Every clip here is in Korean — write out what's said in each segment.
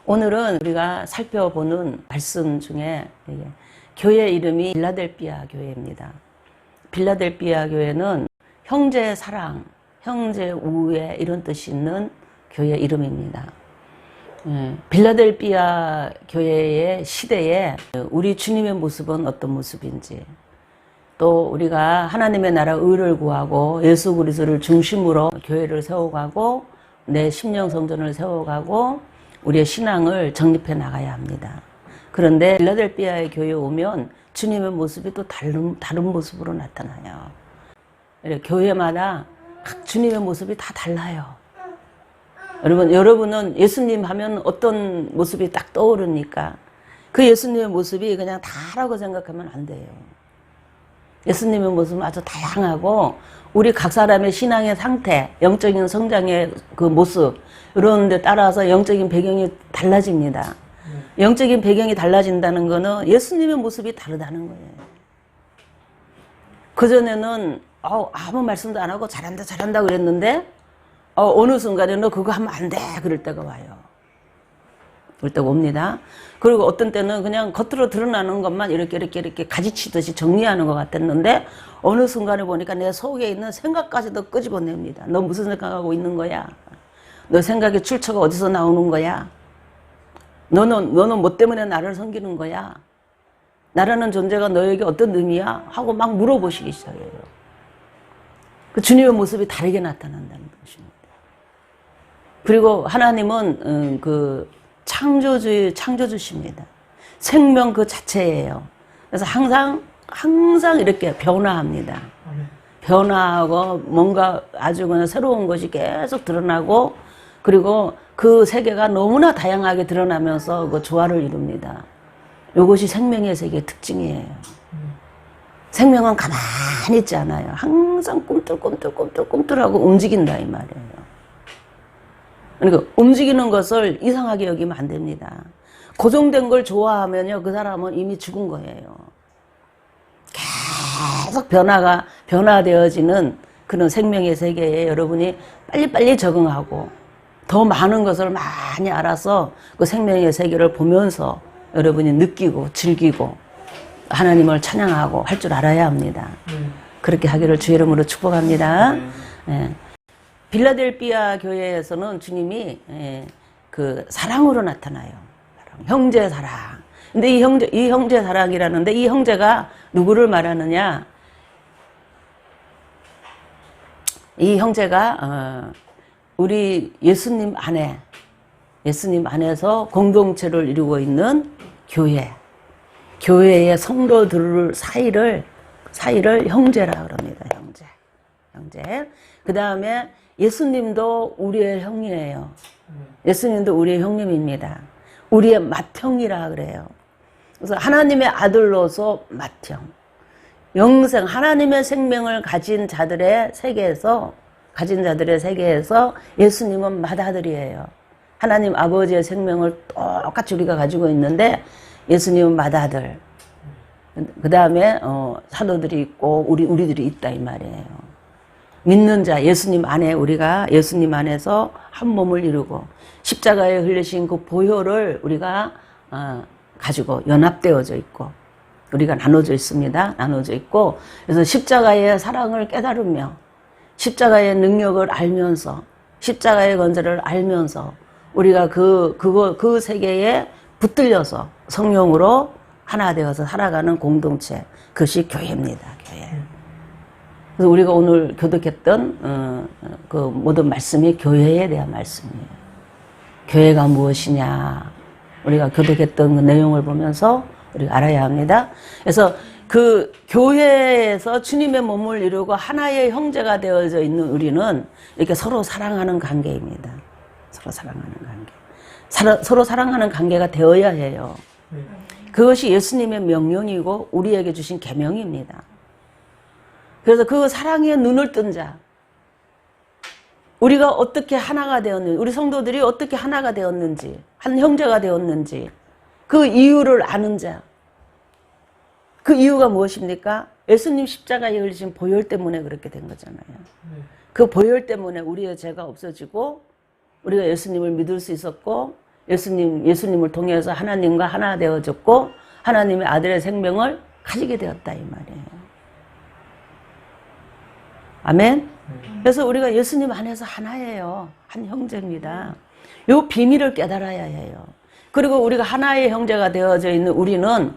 오늘은 우리가 살펴보는 말씀 중에 교회 이름이 빌라델비아 교회입니다. 빌라델비아 교회는 형제 사랑, 형제 우애 이런 뜻이 있는 교회 이름입니다. 빌라델비아 교회의 시대에 우리 주님의 모습은 어떤 모습인지, 또 우리가 하나님의 나라 의를 구하고 예수 그리스도를 중심으로 교회를 세워가고 내 심령 성전을 세워가고 우리의 신앙을 정립해 나가야 합니다. 그런데 빌라델비아의 교회에 오면 주님의 모습이 또 다른 모습으로 나타나요. 교회마다 각 주님의 모습이 다 달라요. 여러분은 예수님 하면 어떤 모습이 딱 떠오릅니까? 그 예수님의 모습이 그냥 다라고 생각하면 안 돼요. 예수님의 모습은 아주 다양하고 우리 각 사람의 신앙의 상태, 영적인 성장의 그 모습 이런 데 따라서 영적인 배경이 달라집니다. 영적인 배경이 달라진다는 거는 예수님의 모습이 다르다는 거예요. 그전에는 아무 말씀도 안 하고 잘한다 그랬는데 어느 순간에 너 그거 하면 안 돼 그럴 때가 와요. 그럴 때가 옵니다. 그리고 어떤 때는 그냥 겉으로 드러나는 것만 이렇게 가지치듯이 정리하는 것 같았는데 어느 순간에 보니까 내 속에 있는 생각까지도 끄집어냅니다. 너 무슨 생각하고 있는 거야? 너 생각의 출처가 어디서 나오는 거야? 너는 뭐 때문에 나를 섬기는 거야? 나라는 존재가 너에게 어떤 의미야? 하고 막 물어보시기 시작해요. 그 주님의 모습이 다르게 나타난다는 것입니다. 그리고 하나님은 그 창조주십니다. 생명 그 자체예요. 그래서 항상 이렇게 변화합니다. 변화하고 뭔가 아주 그냥 새로운 것이 계속 드러나고, 그리고 그 세계가 너무나 다양하게 드러나면서 그 조화를 이룹니다. 이것이 생명의 세계의 특징이에요. 생명은 가만히 있지 않아요. 항상 꿈틀하고 움직인다 이 말이에요. 그러니까 움직이는 것을 이상하게 여기면 안 됩니다. 고정된 걸 좋아하면요, 그 사람은 이미 죽은 거예요. 계속 변화되어지는 그런 생명의 세계에 여러분이 빨리빨리 적응하고 더 많은 것을 많이 알아서 그 생명의 세계를 보면서 여러분이 느끼고 즐기고 하나님을 찬양하고 할 줄 알아야 합니다. 그렇게 하기를 주의 이름으로 축복합니다. 네. 빌라델비아 교회에서는 주님이 그 사랑으로 나타나요. 형제 사랑. 근데 이 형제 사랑이라는데 이 형제가 누구를 말하느냐? 이 형제가 우리 예수님 안에서 공동체를 이루고 있는 교회의 성도들 사이를 형제라 그럽니다. 형제. 그 다음에 예수님도 우리의 형이에요. 예수님도 우리의 형님입니다. 우리의 맏형이라 그래요. 그래서 하나님의 아들로서 맏형. 영생, 하나님의 생명을 가진 자들의 세계에서 예수님은 맏아들이에요. 하나님 아버지의 생명을 똑같이 우리가 가지고 있는데 예수님은 맏아들. 그 다음에 사도들이 있고 우리들이 있다 이 말이에요. 믿는 자, 예수님 안에 우리가 예수님 안에서 한 몸을 이루고 십자가에 흘리신 그 보혈을 우리가 가지고 연합되어져 있고 우리가 나눠져 있습니다. 나눠져 있고, 그래서 십자가의 사랑을 깨달으며 십자가의 능력을 알면서 십자가의 건재를 알면서 우리가 그 세계에 붙들려서 성령으로 하나 되어서 살아가는 공동체, 그것이 교회입니다. 교회. 그래서 우리가 오늘 교독했던 그 모든 말씀이 교회에 대한 말씀이에요. 교회가 무엇이냐, 우리가 교독했던 그 내용을 보면서 우리가 알아야 합니다. 그래서 그 교회에서 주님의 몸을 이루고 하나의 형제가 되어져 있는 우리는 이렇게 서로 사랑하는 관계입니다. 서로 사랑하는 관계가 되어야 해요. 그것이 예수님의 명령이고 우리에게 주신 계명입니다. 그래서 그 사랑에 눈을 뜬 자, 우리가 어떻게 하나가 되었는지, 우리 성도들이 어떻게 하나가 되었는지, 한 형제가 되었는지, 그 이유를 아는 자. 그 이유가 무엇입니까? 예수님 십자가에 흘리신 보혈 때문에 그렇게 된 거잖아요. 그 보혈 때문에 우리의 죄가 없어지고 우리가 예수님을 믿을 수 있었고 예수님을 통해서 하나님과 하나 되어졌고 하나님의 아들의 생명을 가지게 되었다 이 말이에요. 아멘. 그래서 우리가 예수님 안에서 하나예요. 한 형제입니다. 요 비밀을 깨달아야 해요. 그리고 우리가 하나의 형제가 되어져 있는 우리는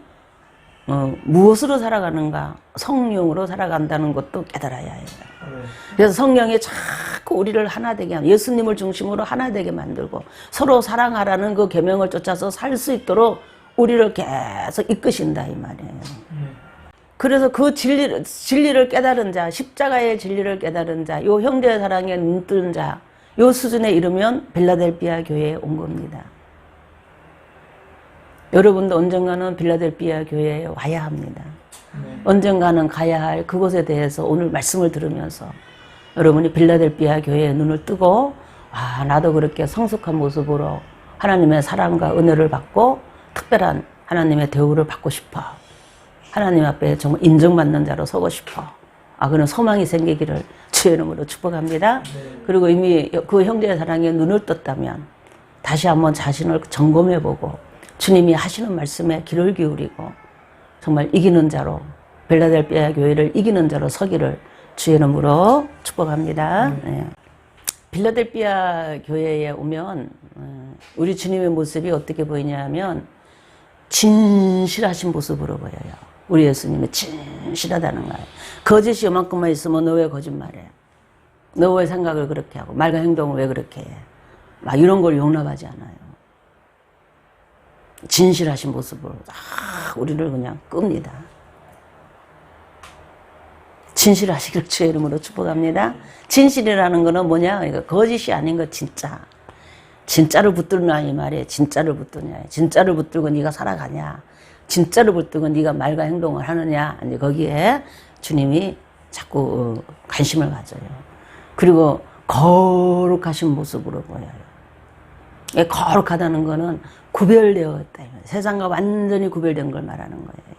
무엇으로 살아가는가? 성령으로 살아간다는 것도 깨달아야 해요. 그래서 성령이 자꾸 우리를 하나 되게 하는, 예수님을 중심으로 하나 되게 만들고 서로 사랑하라는 그 계명을 쫓아서 살 수 있도록 우리를 계속 이끄신다 이 말이에요. 그래서 그 진리를 깨달은 자, 십자가의 진리를 깨달은 자, 요 형제 사랑에 눈뜬 자, 요 수준에 이르면 빌라델비아 교회에 온 겁니다. 여러분도 언젠가는 빌라델비아 교회에 와야 합니다. 언젠가는 가야 할 그곳에 대해서 오늘 말씀을 들으면서 여러분이 빌라델비아 교회에 눈을 뜨고 아, 나도 그렇게 성숙한 모습으로 하나님의 사랑과 은혜를 받고 특별한 하나님의 대우를 받고 싶어. 하나님 앞에 정말 인정받는 자로 서고 싶어. 아, 그런 소망이 생기기를 주의 이름으로 축복합니다. 그리고 이미 그 형제의 사랑에 눈을 떴다면 다시 한번 자신을 점검해보고 주님이 하시는 말씀에 귀를 기울이고 정말 이기는 자로 빌라델비아 교회를 이기는 자로 서기를 주의 이름으로 축복합니다. 네. 빌라델비아 교회에 오면 우리 주님의 모습이 어떻게 보이냐면 진실하신 모습으로 보여요. 우리 예수님이 진실하다는 거예요. 거짓이 요만큼만 있으면 너 왜 거짓말해? 너 왜 생각을 그렇게 하고 말과 행동을 왜 그렇게 해? 막 이런 걸 용납하지 않아요. 진실하신 모습으로 우리를 그냥 끕니다. 진실하시길 주의 이름으로 축복합니다. 진실이라는 거는 뭐냐? 그러니까 거짓이 아닌 거 진짜. 진짜를 붙들냐 이 말이에요. 진짜를 붙드냐. 진짜를 붙들고 네가 살아가냐. 진짜를 붙들고 네가 말과 행동을 하느냐. 이제 거기에 주님이 자꾸 관심을 가져요. 그리고 거룩하신 모습으로 보여요. 거룩하다는 거는 구별되어 있다. 세상과 완전히 구별된 걸 말하는 거예요.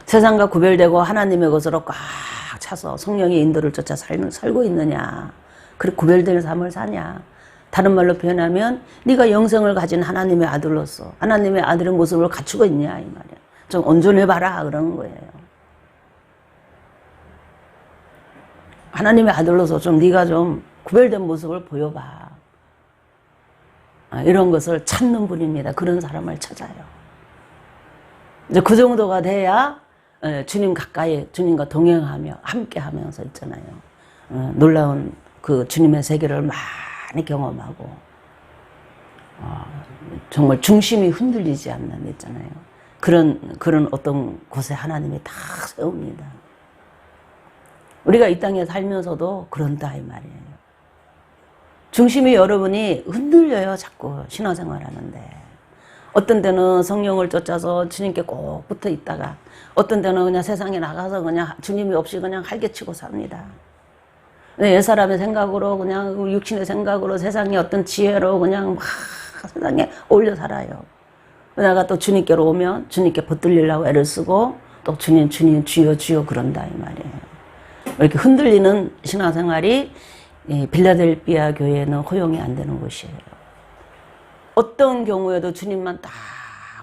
세상과 구별되고 하나님의 것으로 꽉 차서 성령의 인도를 쫓아 살고 있느냐. 그렇게 구별된 삶을 사냐. 다른 말로 표현하면 네가 영생을 가진 하나님의 아들로서 하나님의 아들의 모습을 갖추고 있냐 이 말이야. 좀 온전해봐라 그러는 거예요. 하나님의 아들로서 좀 네가 좀 구별된 모습을 보여봐. 이런 것을 찾는 분입니다. 그런 사람을 찾아요. 이제 그 정도가 돼야 주님 가까이 주님과 동행하며 함께 하면서 있잖아요. 놀라운 그 주님의 세계를 많이 경험하고 정말 중심이 흔들리지 않는 있잖아요. 그런 어떤 곳에 하나님이 다 세웁니다. 우리가 이 땅에 살면서도 그런다 이 말이에요. 중심이 여러분이 흔들려요. 자꾸 신앙생활 하는데. 어떤 때는 성령을 쫓아서 주님께 꼭 붙어 있다가 어떤 때는 그냥 세상에 나가서 그냥 주님이 없이 그냥 활개치고 삽니다. 옛사람의 생각으로 그냥 육신의 생각으로 세상의 어떤 지혜로 그냥 막 세상에 올려 살아요. 그러다가 또 주님께로 오면 주님께 붙들리려고 애를 쓰고 또 주님 주여 주여 그런다 이 말이에요. 이렇게 흔들리는 신앙생활이 빌라델비아 교회는 허용이 안 되는 곳이에요. 어떤 경우에도 주님만 딱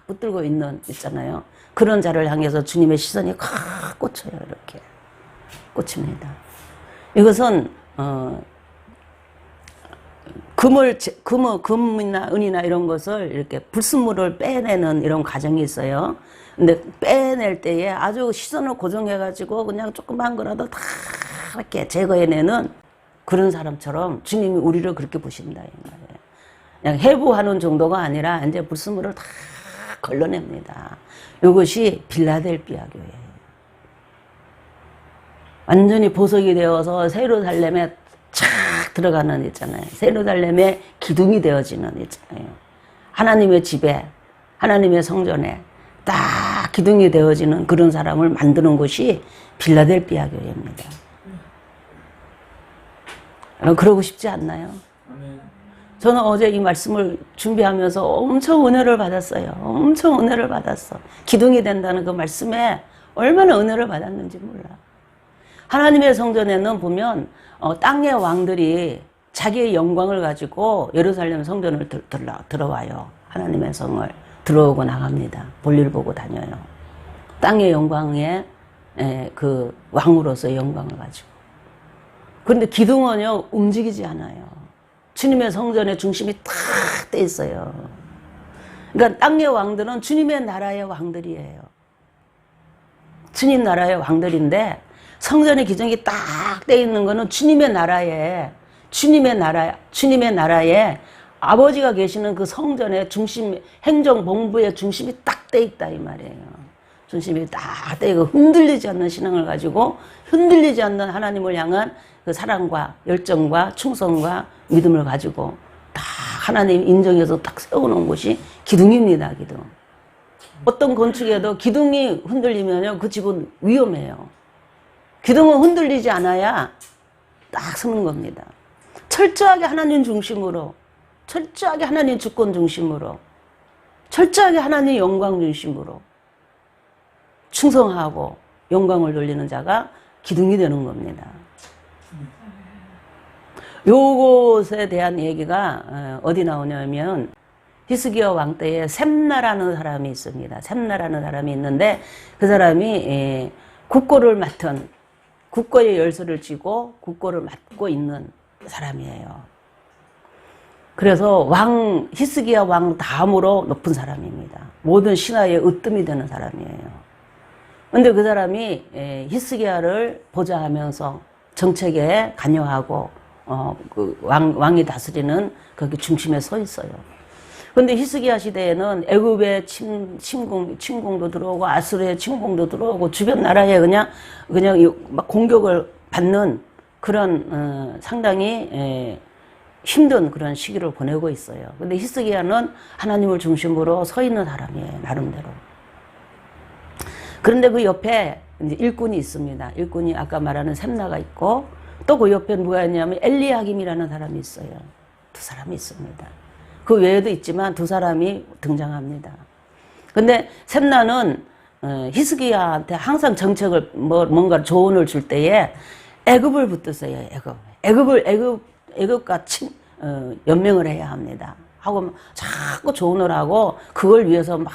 붙들고 있잖아요. 그런 자를 향해서 주님의 시선이 콱 꽂혀요. 이렇게 꽂힙니다. 이것은 금이나 은이나 이런 것을 이렇게 불순물을 빼내는 이런 과정이 있어요. 근데 빼낼 때에 아주 시선을 고정해가지고 그냥 조그만 거라도 다 이렇게 제거해내는 그런 사람처럼 주님이 우리를 그렇게 보신다 이 말이에요. 그냥 해부하는 정도가 아니라 이제 불순물을 다 걸러냅니다. 이것이 빌라델비아 교회예요. 완전히 보석이 되어서 예루살렘에 착 들어가는 있잖아요. 예루살렘의 기둥이 되어지는 있잖아요. 하나님의 집에, 하나님의 성전에 딱 기둥이 되어지는 그런 사람을 만드는 곳이 빌라델비아 교회입니다. 그러고 싶지 않나요? 저는 어제 이 말씀을 준비하면서 엄청 은혜를 받았어요. 엄청 은혜를 받았어. 기둥이 된다는 그 말씀에 얼마나 은혜를 받았는지 몰라. 하나님의 성전에는 보면 땅의 왕들이 자기의 영광을 가지고 예루살렘 성전을 들어와요. 하나님의 성을 들어오고 나갑니다. 볼일 보고 다녀요. 땅의 영광에 그 왕으로서의 영광을 가지고. 그런데 기둥은요 움직이지 않아요. 주님의 성전의 중심이 탁 돼 있어요. 그러니까 땅의 왕들은 주님의 나라의 왕들이에요. 주님 나라의 왕들인데 성전의 기둥이 딱 돼 있는 거는 주님의 나라에 아버지가 계시는 그 성전의 중심, 행정본부의 중심이 딱 돼 있다 이 말이에요. 중심이 딱 돼 있고 흔들리지 않는 신앙을 가지고 흔들리지 않는 하나님을 향한 그 사랑과 열정과 충성과 믿음을 가지고 딱 하나님 인정해서 딱 세우는 곳이 기둥입니다. 기둥. 어떤 건축에도 기둥이 흔들리면요 그 집은 위험해요. 기둥은 흔들리지 않아야 딱 서는 겁니다. 철저하게 하나님 중심으로, 철저하게 하나님 주권 중심으로, 철저하게 하나님 영광 중심으로 충성하고 영광을 돌리는 자가 기둥이 되는 겁니다. 요것에 대한 얘기가 어디 나오냐면 히스기야 왕 때에 셈나라는 사람이 있습니다. 셈나라는 사람이 있는데 그 사람이 국고를 맡은, 국고의 열쇠를 쥐고 국고를 맡고 있는 사람이에요. 그래서 히스기야 왕 다음으로 높은 사람입니다. 모든 신하의 으뜸이 되는 사람이에요. 근데 그 사람이 히스기야를 보좌하면서 정책에 관여하고 그 왕이 다스리는 거기 중심에 서 있어요. 근데 히스기야 시대에는 애굽의 침공도 들어오고 아수르의 침공도 들어오고 주변 나라에 그냥 막 공격을 받는 그런 상당히 힘든 그런 시기를 보내고 있어요. 근데 히스기야는 하나님을 중심으로 서 있는 사람이에요. 나름대로. 그런데 그 옆에 이제 일꾼이 있습니다. 일꾼이 아까 말하는 셈나가 있고 또 그 옆에 누가 있냐면 엘리야김이라는 사람이 있어요. 두 사람이 있습니다. 그 외에도 있지만 두 사람이 등장합니다. 근데 셈나는 히스기야한테 항상 정책을 뭔가 조언을 줄 때에 애굽을 붙드세요. 애굽과 연맹을 해야 합니다. 하고 자꾸 조언을 하고 그걸 위해서 막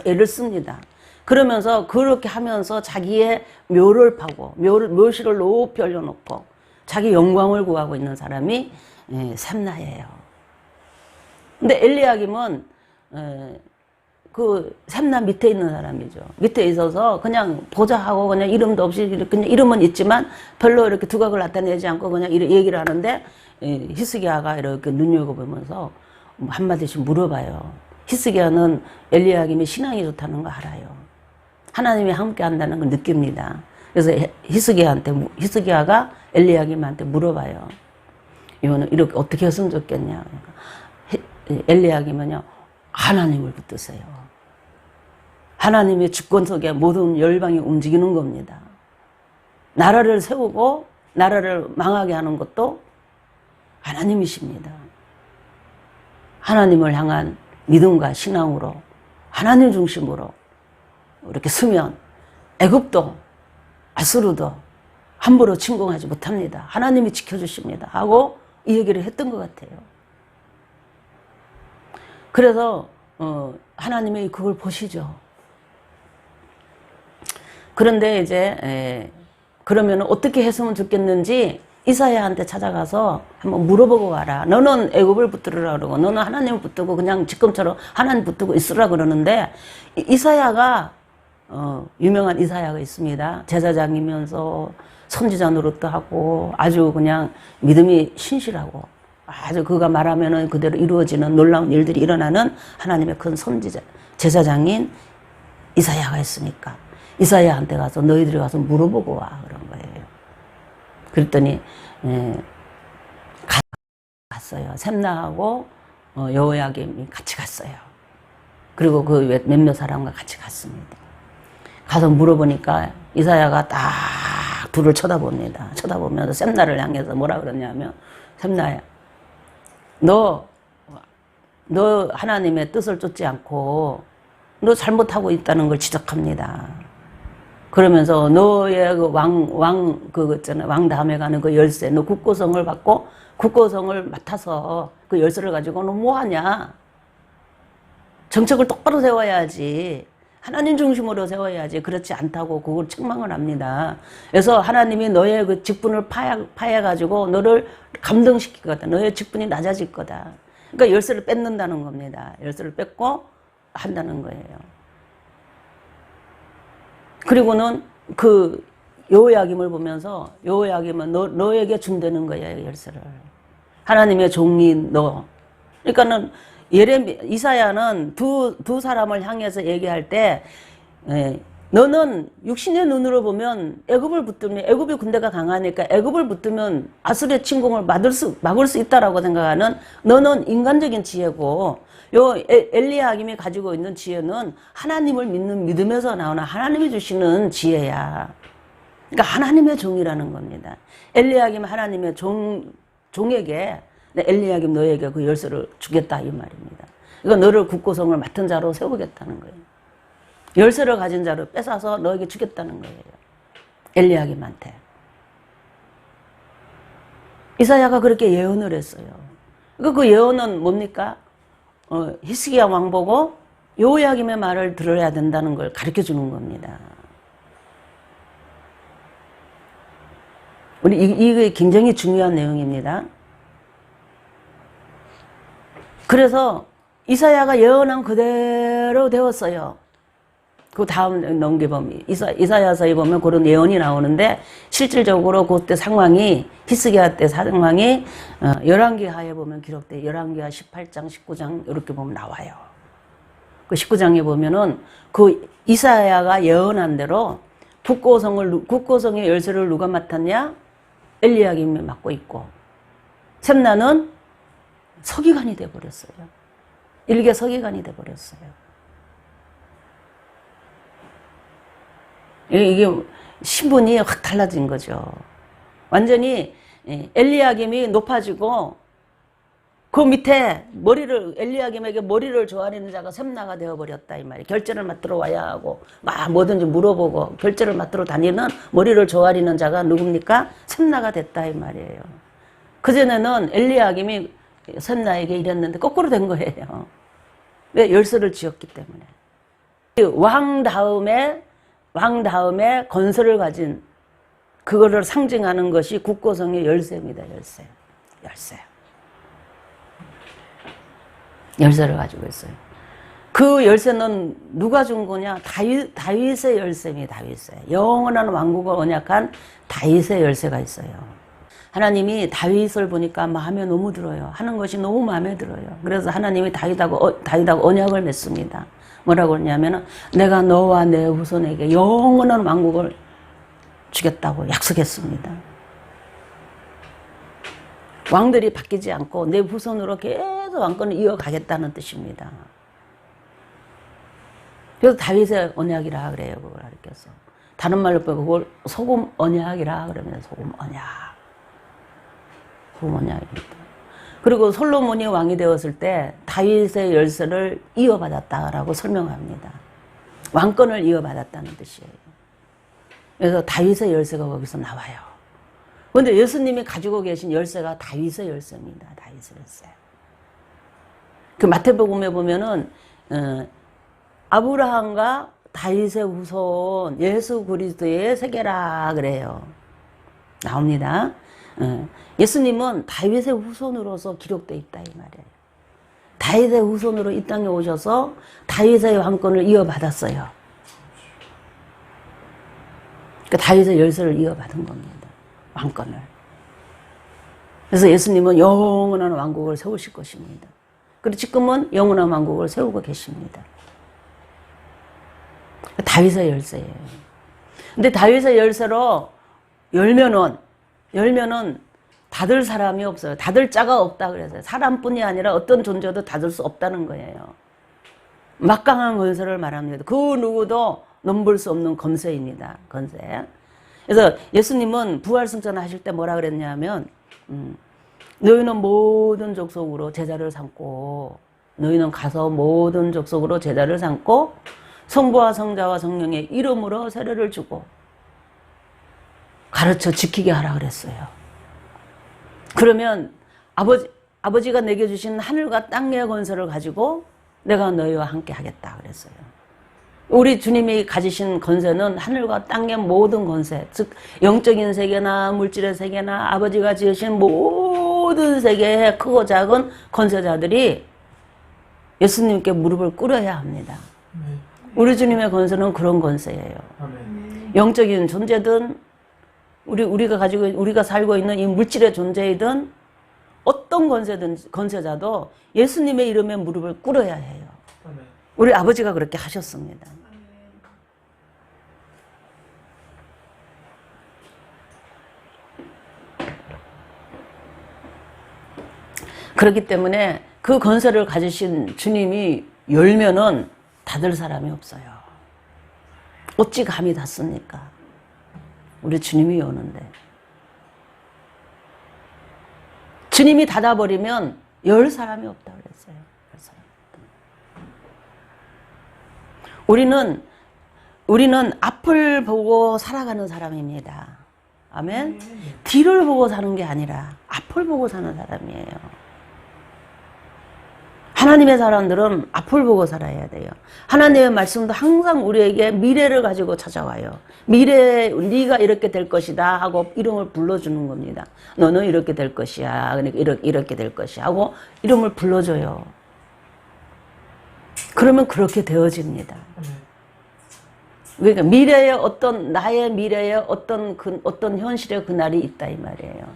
애를 씁니다. 그러면서 그렇게 하면서 자기의 묘를 파고 묘실을 높이 올려놓고 자기 영광을 구하고 있는 사람이 셈나예요. 근데 엘리야김은 그 셈나 밑에 있는 사람이죠. 밑에 있어서 그냥 보좌하고 그냥 이름도 없이 그냥 이름은 있지만 별로 이렇게 두각을 나타내지 않고 그냥 얘기를 하는데 히스기야가 이렇게 눈여겨보면서 한마디씩 물어봐요. 히스기야는 엘리야김이 신앙이 좋다는 거 알아요. 하나님이 함께 한다는 걸 느낍니다. 그래서 히스기야가 엘리야김한테 물어봐요. 이거는 이렇게 어떻게 했으면 좋겠냐. 엘리야김은요, 하나님을 붙드세요. 하나님의 주권 속에 모든 열방이 움직이는 겁니다. 나라를 세우고 나라를 망하게 하는 것도 하나님이십니다. 하나님을 향한 믿음과 신앙으로 하나님 중심으로 이렇게 서면 애굽도 아수르도 함부로 침공하지 못합니다. 하나님이 지켜주십니다. 하고 이 얘기를 했던 것 같아요. 그래서 하나님이 그걸 보시죠. 그런데 이제 그러면 어떻게 했으면 좋겠는지 이사야한테 찾아가서 한번 물어보고 와라. 너는 애굽을 붙들으라 그러고 너는 하나님을 붙들고 그냥 지금처럼 하나님 붙들고 있으라 그러는데 이사야가 유명한 이사야가 있습니다. 제사장이면서 선지자 노릇도 하고 아주 그냥 믿음이 신실하고 아주 그가 말하면은 그대로 이루어지는 놀라운 일들이 일어나는 하나님의 큰 선지자 제사장인 이사야가 있으니까 이사야한테 가서 너희들이 가서 물어보고 와 그런 거예요. 그랬더니 갔어요. 셈나하고 여호야김이 같이 갔어요. 그리고 그 몇몇 사람과 같이 갔습니다. 가서 물어보니까 이사야가 딱 둘을 쳐다봅니다. 쳐다보면서 셈나를 향해서 뭐라 그러냐면 셈나야 너 하나님의 뜻을 쫓지 않고 너 잘못하고 있다는 걸 지적합니다. 그러면서 너의 그 그거 있잖아. 왕 다음에 가는 그 열쇠, 너 국고성을 받고 국고성을 맡아서 그 열쇠를 가지고 너 뭐하냐? 정책을 똑바로 세워야지. 하나님 중심으로 세워야지. 그렇지 않다고 그걸 책망을 합니다. 그래서 하나님이 너의 그 직분을 파해가지고 너를 감동시킬 거다. 너의 직분이 낮아질 거다. 그러니까 열쇠를 뺏는다는 겁니다. 열쇠를 뺏고 한다는 거예요. 그리고는 그 여호야김을 보면서 여호야김은 너에게 준다는 거예요, 열쇠를. 하나님의 종이 너. 그러니까는 이사야는 두 사람을 향해서 얘기할 때 너는 육신의 눈으로 보면 애굽을 붙들면 애굽의 군대가 강하니까 애굽을 붙들면 아수르의 침공을 막을 수 있다라고 생각하는 너는 인간적인 지혜고 요 엘리야김이 가지고 있는 지혜는 하나님을 믿는 믿음에서 나오는 하나님이 주시는 지혜야. 그러니까 하나님의 종이라는 겁니다. 엘리야김 하나님의 종에게 엘리야김 너에게 그 열쇠를 주겠다 이 말입니다. 이거 너를 국고성을 맡은 자로 세우겠다는 거예요. 열쇠를 가진 자를 뺏어서 너에게 주겠다는 거예요. 엘리야김한테. 이사야가 그렇게 예언을 했어요. 그 예언은 뭡니까? 히스기야 왕 보고 여호야김의 말을 들어야 된다는 걸 가르쳐 주는 겁니다. 이게 굉장히 중요한 내용입니다. 그래서 이사야가 예언한 그대로 되었어요. 그 다음 넘겨보면 이사야서에 보면 그런 예언이 나오는데 실질적으로 그때 상황이 히스기야 때 상황이 열왕기하에 보면 기록돼 열왕기하 18장 19장 이렇게 보면 나와요. 그 19장에 보면은 그 이사야가 예언한 대로 국고성의 열쇠를 누가 맡았냐? 엘리야김이 맡고 있고 셈나는 서기관이 돼버렸어요. 일개 서기관이 돼버렸어요. 이게 신분이 확 달라진 거죠. 완전히 엘리야김이 높아지고 그 밑에 엘리야김에게 머리를 조아리는 자가 셈나가 되어버렸다 이 말이에요. 결제를 맡으러 와야 하고 막 뭐든지 물어보고 결제를 맡으러 다니는 머리를 조아리는 자가 누굽니까? 셈나가 됐다 이 말이에요. 그전에는 엘리야김이 셈나에게 이랬는데 거꾸로 된 거예요. 왜? 열쇠를 쥐었기 때문에. 왕 다음에 건설을 가진 그거를 상징하는 것이 국고성의 열쇠입니다. 열쇠를 가지고 있어요. 그 열쇠는 누가 준 거냐? 다윗의 열쇠입니다. 다윗의 영원한 왕국을 언약한 다윗의 열쇠가 있어요. 하나님이 다윗을 보니까 마음에 너무 들어요. 하는 것이 너무 마음에 들어요. 그래서 하나님이 다윗하고 언약을 맺습니다. 뭐라고 그러냐면 내가 너와 내 후손에게 영원한 왕국을 주겠다고 약속했습니다. 왕들이 바뀌지 않고 내 후손으로 계속 왕권을 이어가겠다는 뜻입니다. 그래서 다윗의 언약이라 그래요. 그걸 가르쳐서. 다른 말로 빼고 그걸 소금 언약이라 그러면 소금 언약입니다. 그리고 솔로몬이 왕이 되었을 때 다윗의 열쇠를 이어받았다라고 설명합니다. 왕권을 이어받았다는 뜻이에요. 그래서 다윗의 열쇠가 거기서 나와요. 그런데 예수님이 가지고 계신 열쇠가 다윗의 열쇠입니다. 다윗의 열쇠. 그 마태복음에 보면은 아브라함과 다윗의 후손 예수 그리스도의 세계라 그래요. 나옵니다. 예수님은 다윗의 후손으로서 기록되어 있다 이 말이에요. 다윗의 후손으로 이 땅에 오셔서 다윗의 왕권을 이어받았어요. 그러니까 다윗의 열쇠를 이어받은 겁니다. 왕권을. 그래서 예수님은 영원한 왕국을 세우실 것입니다. 그리고 지금은 영원한 왕국을 세우고 계십니다. 다윗의 열쇠예요. 근데 다윗의 열쇠로 열면은 닫을 사람이 없어요. 닫을 자가 없다 그래서요. 사람뿐이 아니라 어떤 존재도 닫을 수 없다는 거예요. 막강한 권세를 말합니다. 그 누구도 넘볼 수 없는 권세입니다. 권세. 그래서 예수님은 부활승천 하실 때 뭐라 그랬냐면 너희는 모든 족속으로 제자를 삼고 너희는 가서 모든 족속으로 제자를 삼고 성부와 성자와 성령의 이름으로 세례를 주고 가르쳐 지키게 하라 그랬어요. 그러면 아버지가 내게 주신 하늘과 땅의 권세를 가지고 내가 너희와 함께 하겠다 그랬어요. 우리 주님이 가지신 권세는 하늘과 땅의 모든 권세, 즉 영적인 세계나 물질의 세계나 아버지가 지으신 모든 세계의 크고 작은 권세자들이 예수님께 무릎을 꿇어야 합니다. 우리 주님의 권세는 그런 권세예요. 영적인 존재든 우리가 살고 있는 이 물질의 존재이든 어떤 권세자도 예수님의 이름에 무릎을 꿇어야 해요. 우리 아버지가 그렇게 하셨습니다. 그렇기 때문에 그 권세를 가지신 주님이 열면은 닫을 사람이 없어요. 어찌 감히 닫습니까? 우리 주님이 오는데. 주님이 닫아버리면 열 사람이 없다 그랬어요. 우리는 앞을 보고 살아가는 사람입니다. 아멘? 뒤를 보고 사는 게 아니라 앞을 보고 사는 사람이에요. 하나님의 사람들은 앞을 보고 살아야 돼요. 하나님의 말씀도 항상 우리에게 미래를 가지고 찾아와요. 네가 이렇게 될 것이다 하고 이름을 불러주는 겁니다. 너는 이렇게 될 것이야. 그러니까 이렇게 될 것이야 하고 이름을 불러줘요. 그러면 그렇게 되어집니다. 그러니까 나의 미래에 어떤 현실의 그날이 있다 이 말이에요.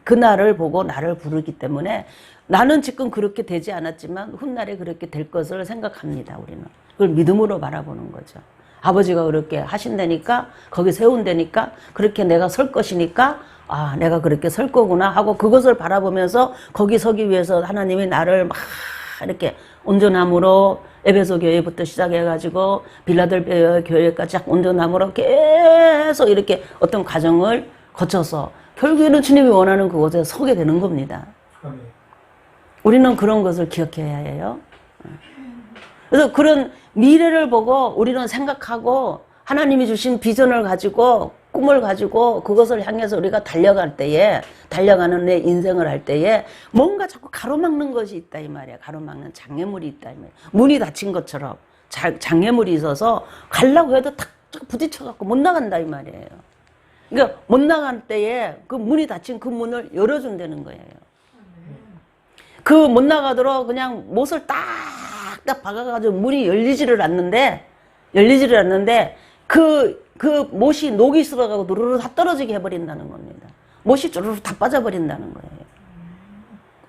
그날을 보고 나를 부르기 때문에 나는 지금 그렇게 되지 않았지만 훗날에 그렇게 될 것을 생각합니다. 우리는 그걸 믿음으로 바라보는 거죠. 아버지가 그렇게 하신다니까 거기 세운다니까 그렇게 내가 설 것이니까 아 내가 그렇게 설 거구나 하고 그것을 바라보면서 거기 서기 위해서 하나님이 나를 막 이렇게 온전함으로 에베소 교회부터 시작해가지고 빌라델피아 교회까지 온전함으로 계속 이렇게 어떤 과정을 거쳐서 결국에는 주님이 원하는 그곳에 서게 되는 겁니다. 우리는 그런 것을 기억해야 해요. 그래서 그런 미래를 보고 우리는 생각하고 하나님이 주신 비전을 가지고 꿈을 가지고 그것을 향해서 우리가 달려가는 내 인생을 할 때에 뭔가 자꾸 가로막는 것이 있다 이 말이야. 가로막는 장애물이 있다 이 말이야. 문이 닫힌 것처럼 장애물이 있어서 가려고 해도 탁 부딪혀갖고 못 나간다 이 말이에요. 그러니까 못 나갈 때에 그 문이 닫힌 그 문을 열어준다는 거예요. 그 못 나가도록 그냥 못을 딱딱 박아가지고 문이 열리지를 않는데 그 못이 녹이 쓸어가고 누르르 다 떨어지게 해버린다는 겁니다. 못이 주르르 다 빠져버린다는 거예요.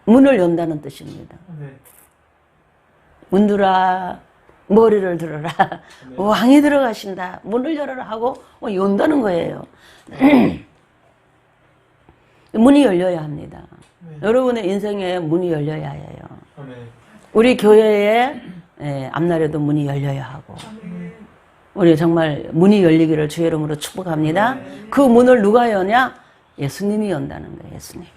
문을 연다는 뜻입니다. 문들아 머리를 들어라. 왕이 들어가신다. 문을 열어라 하고 연다는 거예요. 문이 열려야 합니다. 여러분의 인생에 문이 열려야 해요. 우리 교회의 앞날에도 문이 열려야 하고 우리 정말 문이 열리기를 주의 이름으로 축복합니다. 그 문을 누가 여냐? 예수님이 연다는 거예요. 예수님이.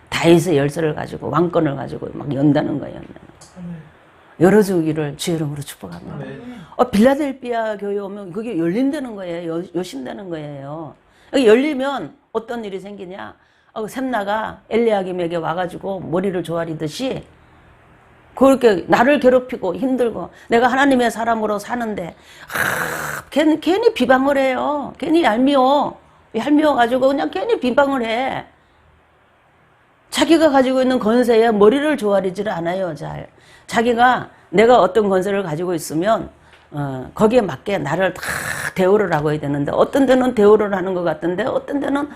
다윗의 열쇠를 가지고 왕권을 가지고 막 연다는 거예요. 열어주기를 주의 이름으로 축복합니다. 빌라델피아 교회 오면 그게 열린다는 거예요. 여신다는 거예요. 열리면 어떤 일이 생기냐? 샘나가 엘리야김에게 와가지고 머리를 조아리듯이 그렇게 나를 괴롭히고 힘들고 내가 하나님의 사람으로 사는데 괜히 비방을 해요. 괜히 얄미워가지고 그냥 괜히 비방을 해. 자기가 가지고 있는 권세에 머리를 조아리지를 않아요. 잘. 자기가 내가 어떤 권세를 가지고 있으면 거기에 맞게 나를 다 대우를 하고 해야 되는데 어떤 데는 대우를 하는 것 같은데 어떤 데는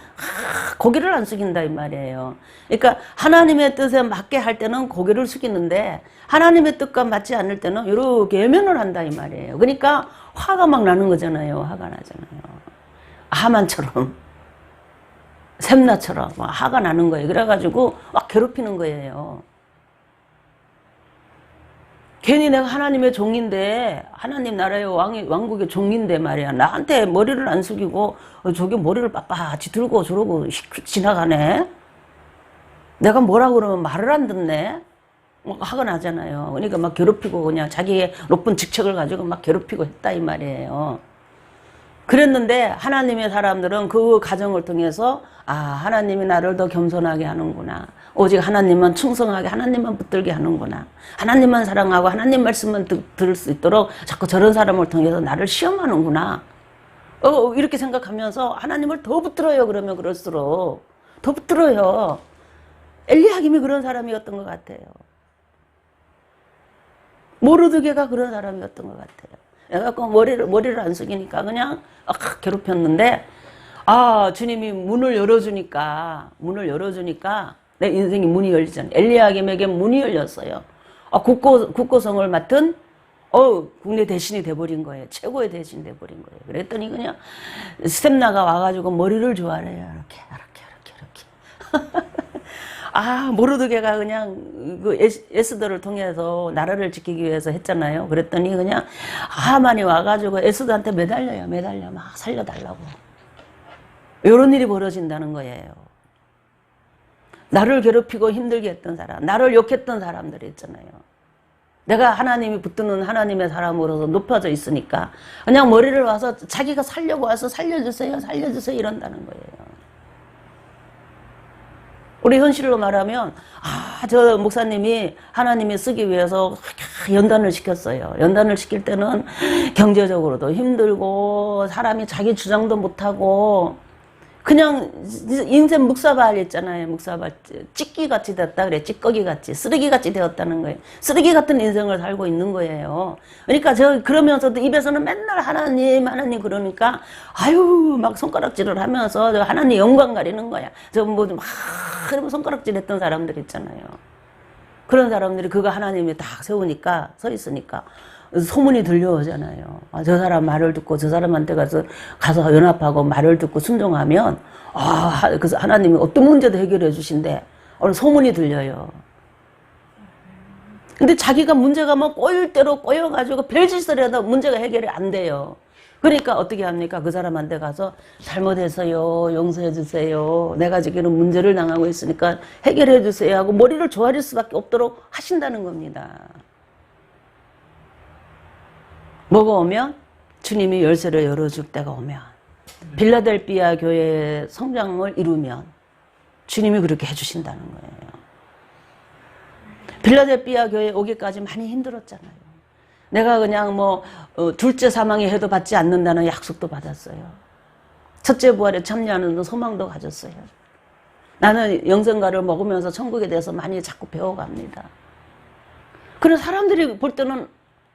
고개를 안 숙인다 이 말이에요. 그러니까 하나님의 뜻에 맞게 할 때는 고개를 숙이는데 하나님의 뜻과 맞지 않을 때는 이렇게 외면을 한다 이 말이에요. 그러니까 화가 막 나는 거잖아요. 화가 나잖아요. 하만처럼 샘나처럼 화가 나는 거예요. 그래가지고 막 괴롭히는 거예요. 괜히 내가 하나님의 종인데 하나님 나라의 왕국의 종인데 말이야. 나한테 머리를 안 숙이고 저기 머리를 빳빳이 들고 저러고 지나가네. 내가 뭐라 그러면 말을 안 듣네. 막 화가 나잖아요. 그러니까 막 괴롭히고 그냥 자기의 높은 직책을 가지고 막 괴롭히고 했다 이 말이에요. 그랬는데 하나님의 사람들은 그 과정을 통해서 아, 하나님이 나를 더 겸손하게 하는구나. 오직 하나님만 충성하게 하나님만 붙들게 하는구나. 하나님만 사랑하고 하나님 말씀만 들을 수 있도록 자꾸 저런 사람을 통해서 나를 시험하는구나. 이렇게 생각하면서 하나님을 더 붙들어요. 그러면 그럴수록 더 붙들어요. 엘리야김이 그런 사람이었던 것 같아요. 모르드게가 그런 사람이었던 것 같아요. 그래갖고 머리를 안 숙이니까 그냥 괴롭혔는데, 아, 주님이 문을 열어주니까 내 인생이 문이 열리잖아요. 엘리야김에게 문이 열렸어요. 국고성을 맡은 국내 대신이 돼버린 거예요. 최고의 대신이 돼버린 거예요. 그랬더니 그냥 스텝나가 와가지고 머리를 조아래요. 이렇게. 아, 모르드게가 그냥 그 에스더를 통해서 나라를 지키기 위해서 했잖아요. 그랬더니 그냥 하만이 와가지고 에스더한테 매달려요. 막 살려달라고. 이런 일이 벌어진다는 거예요. 나를 괴롭히고 힘들게 했던 사람, 나를 욕했던 사람들이 있잖아요. 내가 하나님이 붙드는 하나님의 사람으로서 높아져 있으니까 그냥 머리를 와서 자기가 살려고 와서 살려주세요 이런다는 거예요. 우리 현실로 말하면 저 목사님이 하나님이 쓰기 위해서 연단을 시켰어요. 연단을 시킬 때는 경제적으로도 힘들고 사람이 자기 주장도 못하고 그냥 인생 묵사발 있잖아요. 묵사발 찌끼같이 됐다 그래. 찌꺼기같이 쓰레기같이 되었다는 거예요. 쓰레기 같은 인생을 살고 있는 거예요. 그러니까 그러면서도 입에서는 맨날 하나님 그러니까 아유 막 손가락질을 하면서 하나님 영광 가리는 거야. 막 손가락질 했던 사람들 있잖아요. 그런 사람들이 그거 하나님이 딱 세우니까 서 있으니까 소문이 들려오잖아요. 저 사람 말을 듣고 저 사람한테 가서 연합하고 말을 듣고 순종하면 그래서 하나님이 어떤 문제도 해결해 주신대. 소문이 들려요. 근데 자기가 문제가 막 꼬일 대로 꼬여가지고 별짓을 해도 문제가 해결이 안 돼요. 그러니까 어떻게 합니까? 그 사람한테 가서 잘못했어요. 용서해 주세요. 내가 지금 문제를 당하고 있으니까 해결해 주세요 하고 머리를 조아릴 수밖에 없도록 하신다는 겁니다. 뭐가 오면? 주님이 열쇠를 열어줄 때가 오면, 빌라델비아 교회의 성장을 이루면 주님이 그렇게 해주신다는 거예요. 빌라델비아 교회 오기까지 많이 힘들었잖아요. 내가 그냥 둘째 사망의 해도 받지 않는다는 약속도 받았어요. 첫째 부활에 참여하는 소망도 가졌어요. 나는 영생가를 먹으면서 천국에 대해서 많이 자꾸 배워갑니다. 그런 사람들이 볼 때는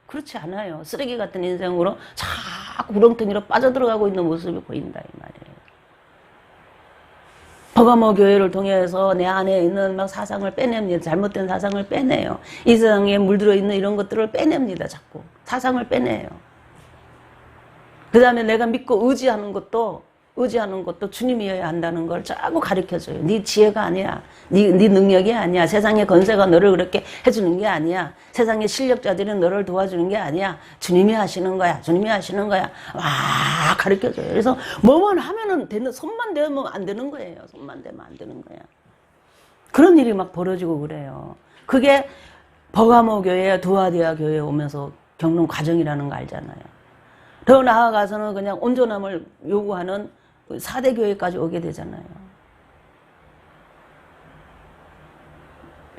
그렇지 않아요. 쓰레기 같은 인생으로 자꾸 구렁텅이로 빠져들어가고 있는 모습이 보인다 이 말이에요. 버가모 교회를 통해서 내 안에 있는 막 사상을 빼냅니다. 잘못된 사상을 빼내요. 이 세상에 물들어 있는 이런 것들을 빼냅니다. 자꾸 사상을 빼내요. 그 다음에 내가 믿고 의지하는 것도 주님이어야 한다는 걸 자꾸 가르쳐줘요. 네 지혜가 아니야. 네 능력이 아니야. 세상의 권세가 너를 그렇게 해주는 게 아니야. 세상의 실력자들이 너를 도와주는 게 아니야. 주님이 하시는 거야. 와, 가르쳐줘요. 그래서 뭐만 하면은 손만 대면 안 되는 거예요. 그런 일이 막 벌어지고 그래요. 그게 버가모 교회, 두아디아 교회에 오면서 겪는 과정이라는 거 알잖아요. 더 나아가서는 그냥 온전함을 요구하는 4대 교회까지 오게 되잖아요.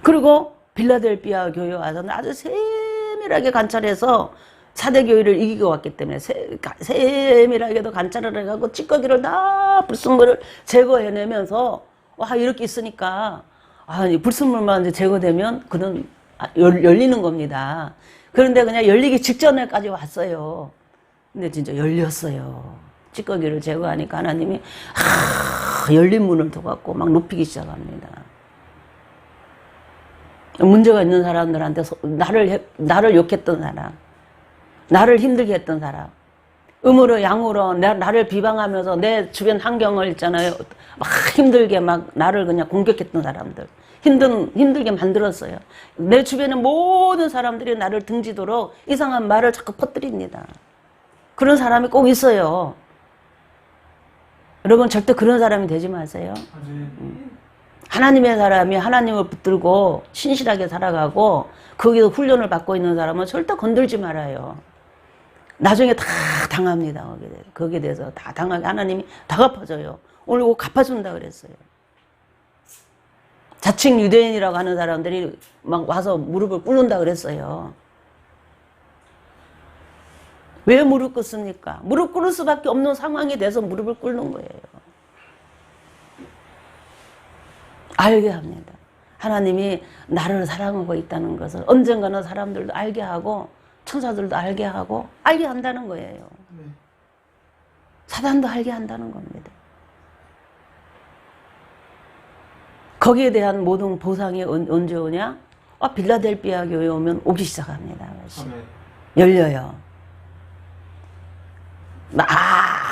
그리고 빌라델비아 교회 와서는 아주 세밀하게 관찰해서 4대 교회를 이기고 왔기 때문에 세밀하게도 관찰을 해가지고 찌꺼기를 다 불순물을 제거해내면서 이렇게 있으니까 불순물만 이제 제거되면 그는 열리는 겁니다. 그런데 그냥 열리기 직전에까지 왔어요. 근데 진짜 열렸어요. 찌꺼기를 제거하니까 하나님이 열린 문을 둬갖고 막 높이기 시작합니다. 문제가 있는 사람들한테 나를 욕했던 사람, 나를 힘들게 했던 사람, 음으로 양으로 나를 비방하면서 내 주변 환경을 있잖아요. 막 힘들게 막 나를 그냥 공격했던 사람들, 힘들게 만들었어요. 내 주변의 모든 사람들이 나를 등지도록 이상한 말을 자꾸 퍼뜨립니다. 그런 사람이 꼭 있어요. 여러분 절대 그런 사람이 되지 마세요. 하나님의 사람이 하나님을 붙들고 신실하게 살아가고 거기서 훈련을 받고 있는 사람은 절대 건들지 말아요. 나중에 다 당합니다. 거기에 대해서 다 당하게 하나님이 다 갚아줘요. 오늘 꼭 갚아준다 그랬어요. 자칭 유대인이라고 하는 사람들이 막 와서 무릎을 꿇는다 그랬어요. 왜 무릎 꿇습니까? 무릎 꿇을 수밖에 없는 상황이 돼서 무릎을 꿇는 거예요. 알게 합니다. 하나님이 나를 사랑하고 있다는 것을 언젠가는 사람들도 알게 하고 천사들도 알게 하고 알게 한다는 거예요. 사단도 알게 한다는 겁니다. 거기에 대한 모든 보상이 언제 오냐? 빌라델비아 교회 오면 오기 시작합니다. 열려요. 막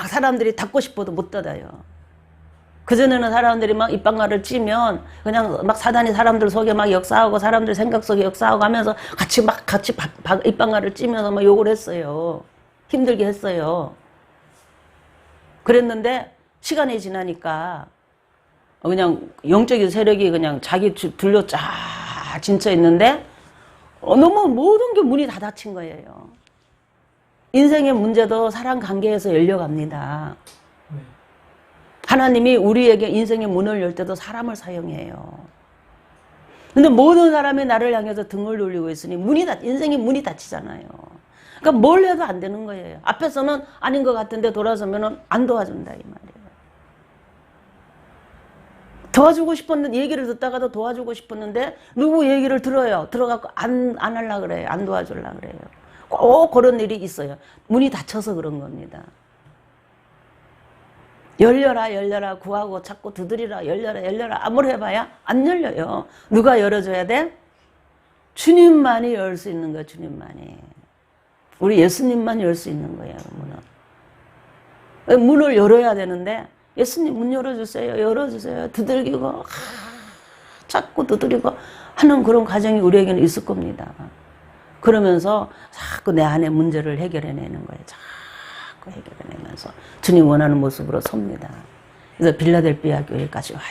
사람들이 닫고 싶어도 못 닫아요. 그전에는 사람들이 막 입방아를 찌면 그냥 막 사단이 사람들 속에 막 역사하고 사람들 생각 속에 역사하고 하면서 같이 입방아를 찌면서 막 욕을 했어요. 힘들게 했어요. 그랬는데 시간이 지나니까 그냥 영적인 세력이 그냥 자기 둘러 쫙 진쳐 있는데 너무 모든 게 문이 다 닫힌 거예요. 인생의 문제도 사람 관계에서 열려갑니다. 하나님이 우리에게 인생의 문을 열 때도 사람을 사용해요. 근데 모든 사람이 나를 향해서 등을 돌리고 있으니 인생의 문이 닫히잖아요. 그러니까 뭘 해도 안 되는 거예요. 앞에서는 아닌 것 같은데 돌아서면 안 도와준다 이 말이에요. 도와주고 싶었는데 얘기를 듣다가도 도와주고 싶었는데 누구 얘기를 들어요. 들어가고 안 하려고 그래요. 안 도와주려고 그래요. 꼭 그런 일이 있어요. 문이 닫혀서 그런 겁니다. 열려라 구하고 찾고 두드리라 열려라 아무리 해봐야 안 열려요. 누가 열어줘야 돼? 주님만이 열 수 있는 거예요. 주님만이. 우리 예수님만 열 수 있는 거예요. 문을 열어야 되는데 예수님 문 열어주세요. 두들기고 찾고 두드리고 하는 그런 과정이 우리에게는 있을 겁니다. 그러면서 자꾸 내 안의 문제를 해결해내는 거예요. 자꾸 해결해내면서 주님 원하는 모습으로 섭니다. 그래서 빌라델비아 교회까지 와요.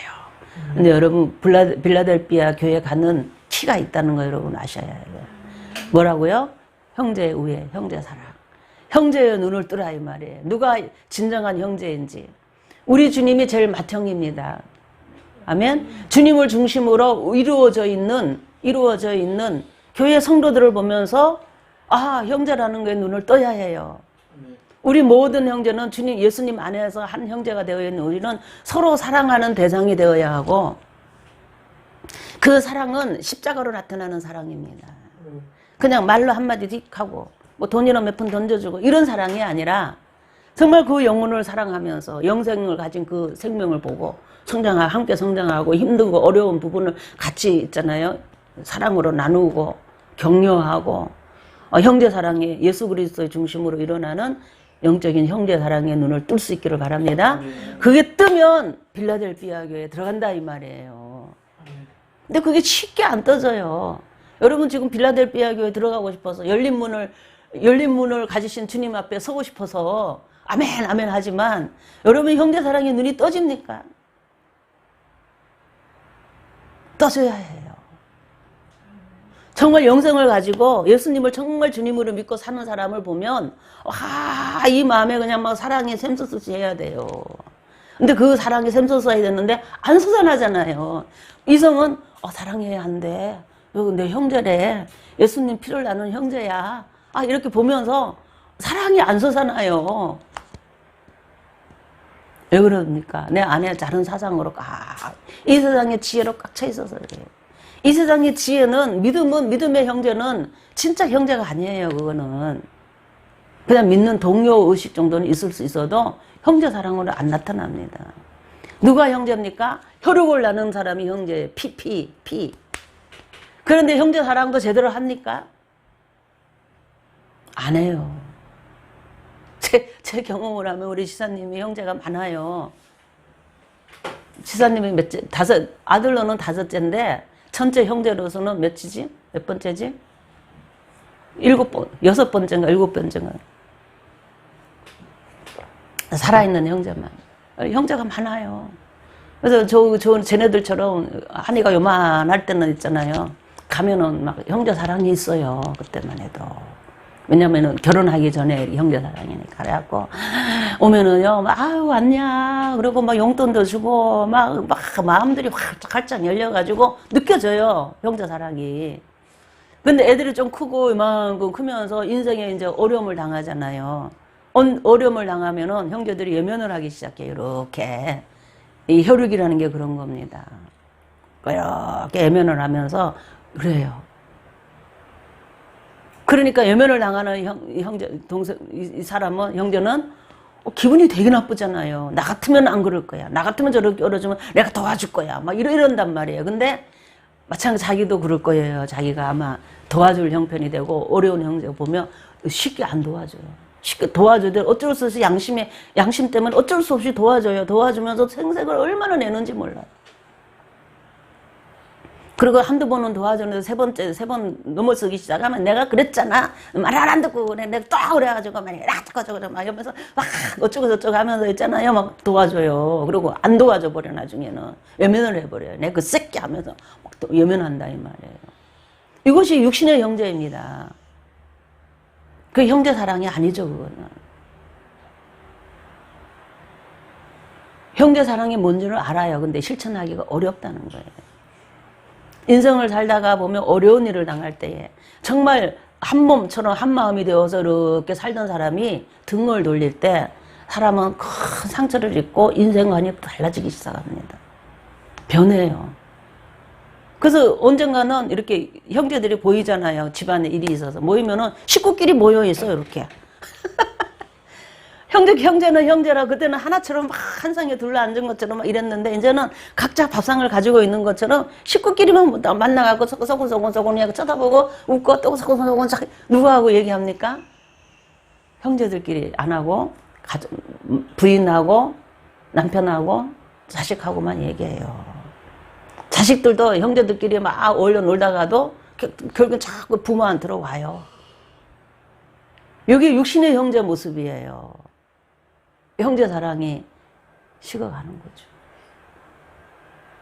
근데 여러분 빌라델비아 교회 가는 키가 있다는 거 여러분 아셔야 해요. 뭐라고요? 형제의 우애, 형제 사랑. 형제의 눈을 뜨라 이 말이에요. 누가 진정한 형제인지. 우리 주님이 제일 맏형입니다. 아멘. 주님을 중심으로 이루어져 있는 교회 성도들을 보면서 형제라는 거에 눈을 떠야 해요. 우리 모든 형제는 주님 예수님 안에서 한 형제가 되어 있는 우리는 서로 사랑하는 대상이 되어야 하고 그 사랑은 십자가로 나타나는 사랑입니다. 그냥 말로 한마디 딕 하고 뭐 돈이나 몇 푼 던져주고 이런 사랑이 아니라 정말 그 영혼을 사랑하면서 영생을 가진 그 생명을 보고 함께 성장하고 힘든 거 어려운 부분을 같이 있잖아요. 사랑으로 나누고 격려하고 형제 사랑이 예수 그리스도의 중심으로 일어나는 영적인 형제 사랑의 눈을 뜰 수 있기를 바랍니다. 그게 뜨면 빌라델비아 교회에 들어간다 이 말이에요. 근데 그게 쉽게 안 떠져요. 여러분 지금 빌라델비아 교회에 들어가고 싶어서 열린 문을 가지신 주님 앞에 서고 싶어서 아멘 아멘 하지만 여러분 형제 사랑의 눈이 떠집니까? 떠져야 해요. 정말 영생을 가지고 예수님을 정말 주님으로 믿고 사는 사람을 보면 이 마음에 그냥 막 사랑이 샘솟듯이 해야 돼요. 근데 그 사랑이 샘솟아야 되는데 안 솟아나잖아요. 이성은 사랑해야 한대. 내 형제래. 예수님 피를 나눈 형제야. 이렇게 보면서 사랑이 안 솟아나요. 왜 그럽니까? 내 안에 다른 사상으로 이 세상의 지혜로 꽉 차 있어서 그래요. 이 세상의 지혜는 믿음의 형제는 진짜 형제가 아니에요. 그거는 그냥 믿는 동료 의식 정도는 있을 수 있어도 형제 사랑으로 안 나타납니다. 누가 형제입니까? 혈육을 나눈 사람이 형제예요. 피. 그런데 형제 사랑도 제대로 합니까? 안 해요. 제 경험을 하면 우리 지사님이 형제가 많아요. 지사님이 아들로는 5째인데 전체 형제로서는 몇이지? 몇 번째지? 6번째인가 7번째인가. 살아있는 형제만. 형제가 많아요. 그래서 쟤네들처럼 한이가 요만할 때는 있잖아요. 가면은 막 형제 사랑이 있어요. 그때만 해도. 왜냐면은 결혼하기 전에 형제 사랑이니까. 그래갖고 오면은요, 막, 아유, 왔냐. 그리고 막 용돈도 주고, 막 마음들이 활짝 열려가지고 느껴져요. 형제 사랑이. 근데 애들이 좀 크고 이만큼 크면서 인생에 이제 어려움을 당하잖아요. 어려움을 당하면은 형제들이 외면을 하기 시작해요. 이렇게. 이 혈육이라는 게 그런 겁니다. 이렇게 외면을 하면서 그래요. 그러니까 외면을 당하는 형제, 동생, 이 사람은, 형제는 기분이 되게 나쁘잖아요. 나 같으면 안 그럴 거야. 나 같으면 저렇게 어려주면 내가 도와줄 거야. 막 이런단 말이에요. 근데 마찬가지 자기도 그럴 거예요. 자기가 아마 도와줄 형편이 되고 어려운 형제 보면 쉽게 안 도와줘요. 쉽게 도와줘도 어쩔 수 없이 양심 때문에 어쩔 수 없이 도와줘요. 도와주면서 생색을 얼마나 내는지 몰라요. 그리고 한두 번은 도와줬는데 세 번 넘어서기 시작하면 내가 그랬잖아. 말 안 듣고 그래. 내가 또 그래가지고 막 저거 막 이러면서 막 어쩌고 저쩌고 하면서 있잖아요. 막 도와줘요. 그리고 안 도와줘 버려 나중에는. 외면을 해버려요. 내가 그 새끼 하면서 막 또 외면한다 이 말이에요. 이것이 육신의 형제입니다. 그 형제 사랑이 아니죠 그거는. 형제 사랑이 뭔지를 알아요. 근데 실천하기가 어렵다는 거예요. 인생을 살다가 보면 어려운 일을 당할 때에 정말 한 몸처럼 한 마음이 되어서 이렇게 살던 사람이 등을 돌릴 때 사람은 큰 상처를 입고 인생관이 달라지기 시작합니다. 변해요. 그래서 언젠가는 이렇게 형제들이 보이잖아요. 집안에 일이 있어서 모이면은 식구끼리 모여 있어요. 이렇게. 형제는 형제라 그때는 하나처럼 막 한 상에 둘러앉은 것처럼 막 이랬는데 이제는 각자 밥상을 가지고 있는 것처럼 식구끼리만 만나갖고 소곤소곤 쳐다보고 웃고 또 소곤소곤 누구하고 얘기합니까? 형제들끼리 안 하고 부인하고 남편하고 자식하고만 얘기해요. 자식들도 형제들끼리 막 어울려 놀다가도 결국은 자꾸 부모한테로 와요. 여기 육신의 형제 모습이에요. 형제 사랑이 식어가는 거죠.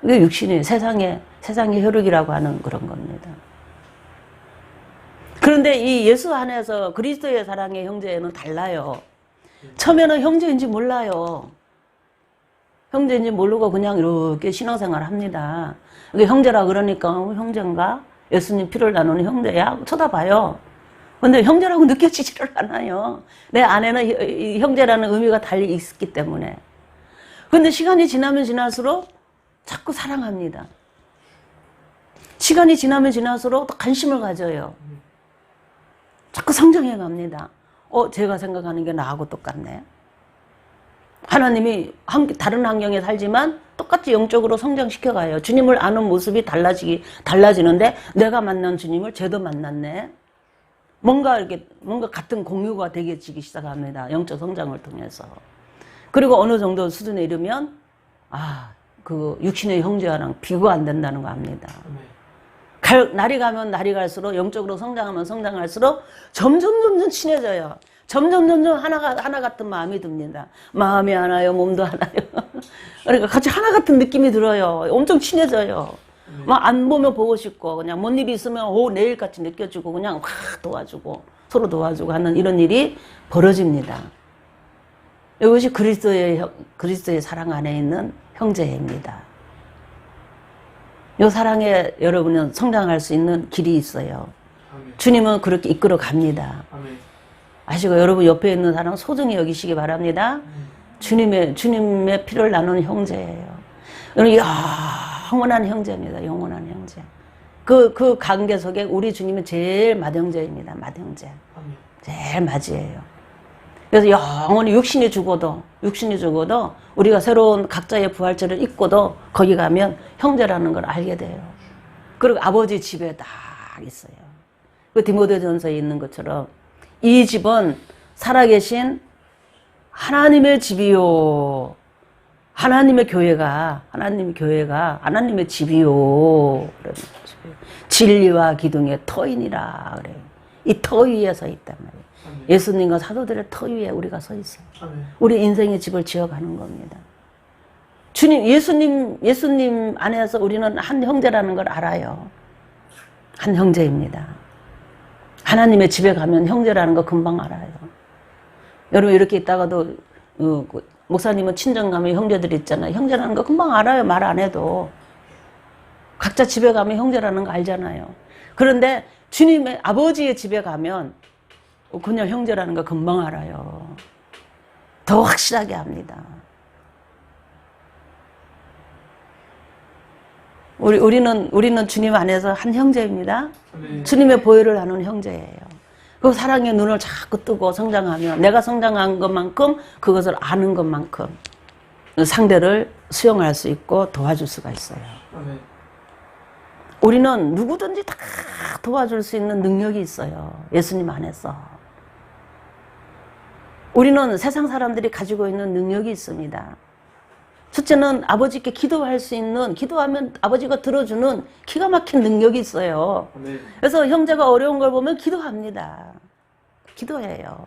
이게 육신이 세상의 혈육이라고 하는 그런 겁니다. 그런데 이 예수 안에서 그리스도의 사랑의 형제는 달라요. 처음에는 형제인지 몰라요. 형제인지 모르고 그냥 이렇게 신앙생활을 합니다. 이게 형제라 그러니까 형제인가? 예수님 피를 나누는 형제야? 쳐다봐요. 근데 형제라고 느껴지지를 않아요. 내 안에는 형제라는 의미가 달리 있기 때문에. 근데 시간이 지나면 지날수록 자꾸 사랑합니다. 시간이 지나면 지날수록 또 관심을 가져요. 자꾸 성장해 갑니다. 제가 생각하는 게 나하고 똑같네. 하나님이 다른 환경에 살지만 똑같이 영적으로 성장시켜가요. 주님을 아는 모습이 달라지는데 내가 만난 주님을 쟤도 만났네. 뭔가 같은 공유가 되기 시작합니다. 영적 성장을 통해서. 그리고 어느 정도 수준에 이르면, 그 육신의 형제와랑 비교가 안 된다는 거 압니다. 날이 가면 날이 갈수록 영적으로 성장하면 성장할수록 점점 친해져요. 점점 하나 같은 마음이 듭니다. 마음이 하나요, 몸도 하나요. 그러니까 같이 하나 같은 느낌이 들어요. 엄청 친해져요. 막 안 보면 보고 싶고 그냥 뭔 일이 있으면 내일같이 느껴지고 그냥 확 도와주고 서로 도와주고 하는 이런 일이 벌어집니다. 이것이 그리스도의 사랑 안에 있는 형제입니다. 이 사랑에 여러분은 성장할 수 있는 길이 있어요. 아멘. 주님은 그렇게 이끌어 갑니다. 아멘. 아시고 여러분 옆에 있는 사람 소중히 여기시기 바랍니다. 주님의 피를 나누는 형제예요. 영원한 형제입니다. 영원한 형제. 그 관계 속에 우리 주님은 제일 맏형제입니다. 맏형제. 제일 맏이에요. 그래서 영원히 육신이 죽어도 우리가 새로운 각자의 부활절을 잊고도 거기 가면 형제라는 걸 알게 돼요. 그리고 아버지 집에 딱 있어요. 그 디모데전서에 있는 것처럼 이 집은 살아계신 하나님의 집이요. 하나님의 교회가 하나님의 집이요. 진리와 기둥의 터이니라 그래요. 이 터 위에 서 있단 말이에요. 아멘. 예수님과 사도들의 터 위에 우리가 서 있어요. 아멘. 우리 인생의 집을 지어가는 겁니다. 주님, 예수님 안에서 우리는 한 형제라는 걸 알아요. 한 형제입니다. 하나님의 집에 가면 형제라는 거 금방 알아요. 여러분 이렇게 있다가도 목사님은 친정 가면 형제들 있잖아요. 형제라는 거 금방 알아요. 말 안 해도. 각자 집에 가면 형제라는 거 알잖아요. 그런데 주님의 아버지의 집에 가면 그냥 형제라는 거 금방 알아요. 더 확실하게 합니다. 우리는 주님 안에서 한 형제입니다. 네. 주님의 보혈을 나눈 형제예요. 그 사랑의 눈을 자꾸 뜨고 성장하면 내가 성장한 것만큼 그것을 아는 것만큼 상대를 수용할 수 있고 도와줄 수가 있어요. 네. 우리는 누구든지 다 도와줄 수 있는 능력이 있어요. 예수님 안에서. 우리는 세상 사람들이 가지고 있는 능력이 있습니다. 첫째는 아버지께 기도할 수 있는, 기도하면 아버지가 들어주는 기가 막힌 능력이 있어요. 네. 그래서 형제가 어려운 걸 보면 기도합니다. 기도해요.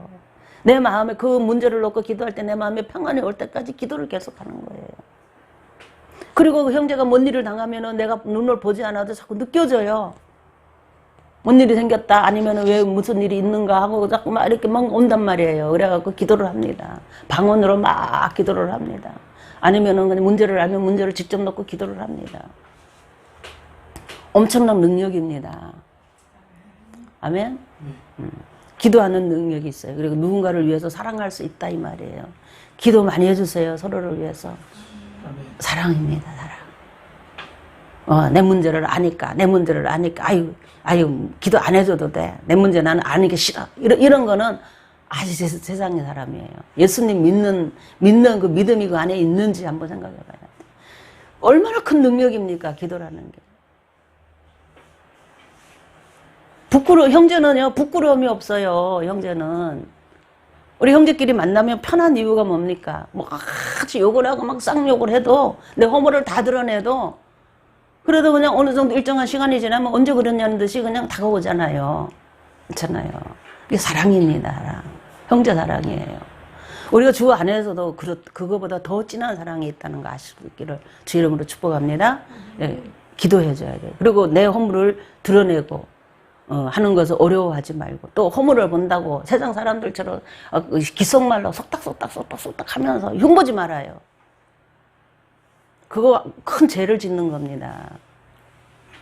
내 마음에 그 문제를 놓고 기도할 때 내 마음에 평안이 올 때까지 기도를 계속하는 거예요. 그리고 그 형제가 뭔 일을 당하면은 내가 눈을 보지 않아도 자꾸 느껴져요. 뭔 일이 생겼다 아니면 왜 무슨 일이 있는가 하고 자꾸 막 이렇게 막 온단 말이에요. 그래갖고 기도를 합니다. 방언으로 막 기도를 합니다. 아니면은 그냥 문제를 알면 문제를 직접 놓고 기도를 합니다. 엄청난 능력입니다. 아멘? 기도하는 능력이 있어요. 그리고 누군가를 위해서 사랑할 수 있다 이 말이에요. 기도 많이 해주세요. 서로를 위해서. 사랑입니다. 사랑. 내 문제를 아니까 아유 기도 안 해줘도 돼. 내 문제 나는 아니기 싫어. 이런 거는 아주 세상의 사람이에요. 예수님 믿는 그 믿음이 그 안에 있는지 한번 생각해 봐야 돼. 얼마나 큰 능력입니까? 기도라는 게. 형제는요, 부끄러움이 없어요. 형제는. 우리 형제끼리 만나면 편한 이유가 뭡니까? 뭐 같이 욕을 하고 막 쌍욕을 해도 내 허물을 다 드러내도 그래도 그냥 어느 정도 일정한 시간이 지나면 언제 그랬냐는 듯이 그냥 다가오잖아요. 그렇잖아요. 이게 사랑입니다. 사랑. 형제 사랑이에요. 우리가 주 안에서도 그거보다 더 진한 사랑이 있다는 거 아시기를 주 이름으로 축복합니다. 예, 기도해줘야 돼요. 그리고 내 허물을 드러내고 하는 것을 어려워하지 말고 또 허물을 본다고 세상 사람들처럼 기속말로 속닥속닥 하면서 흉보지 말아요. 그거 큰 죄를 짓는 겁니다.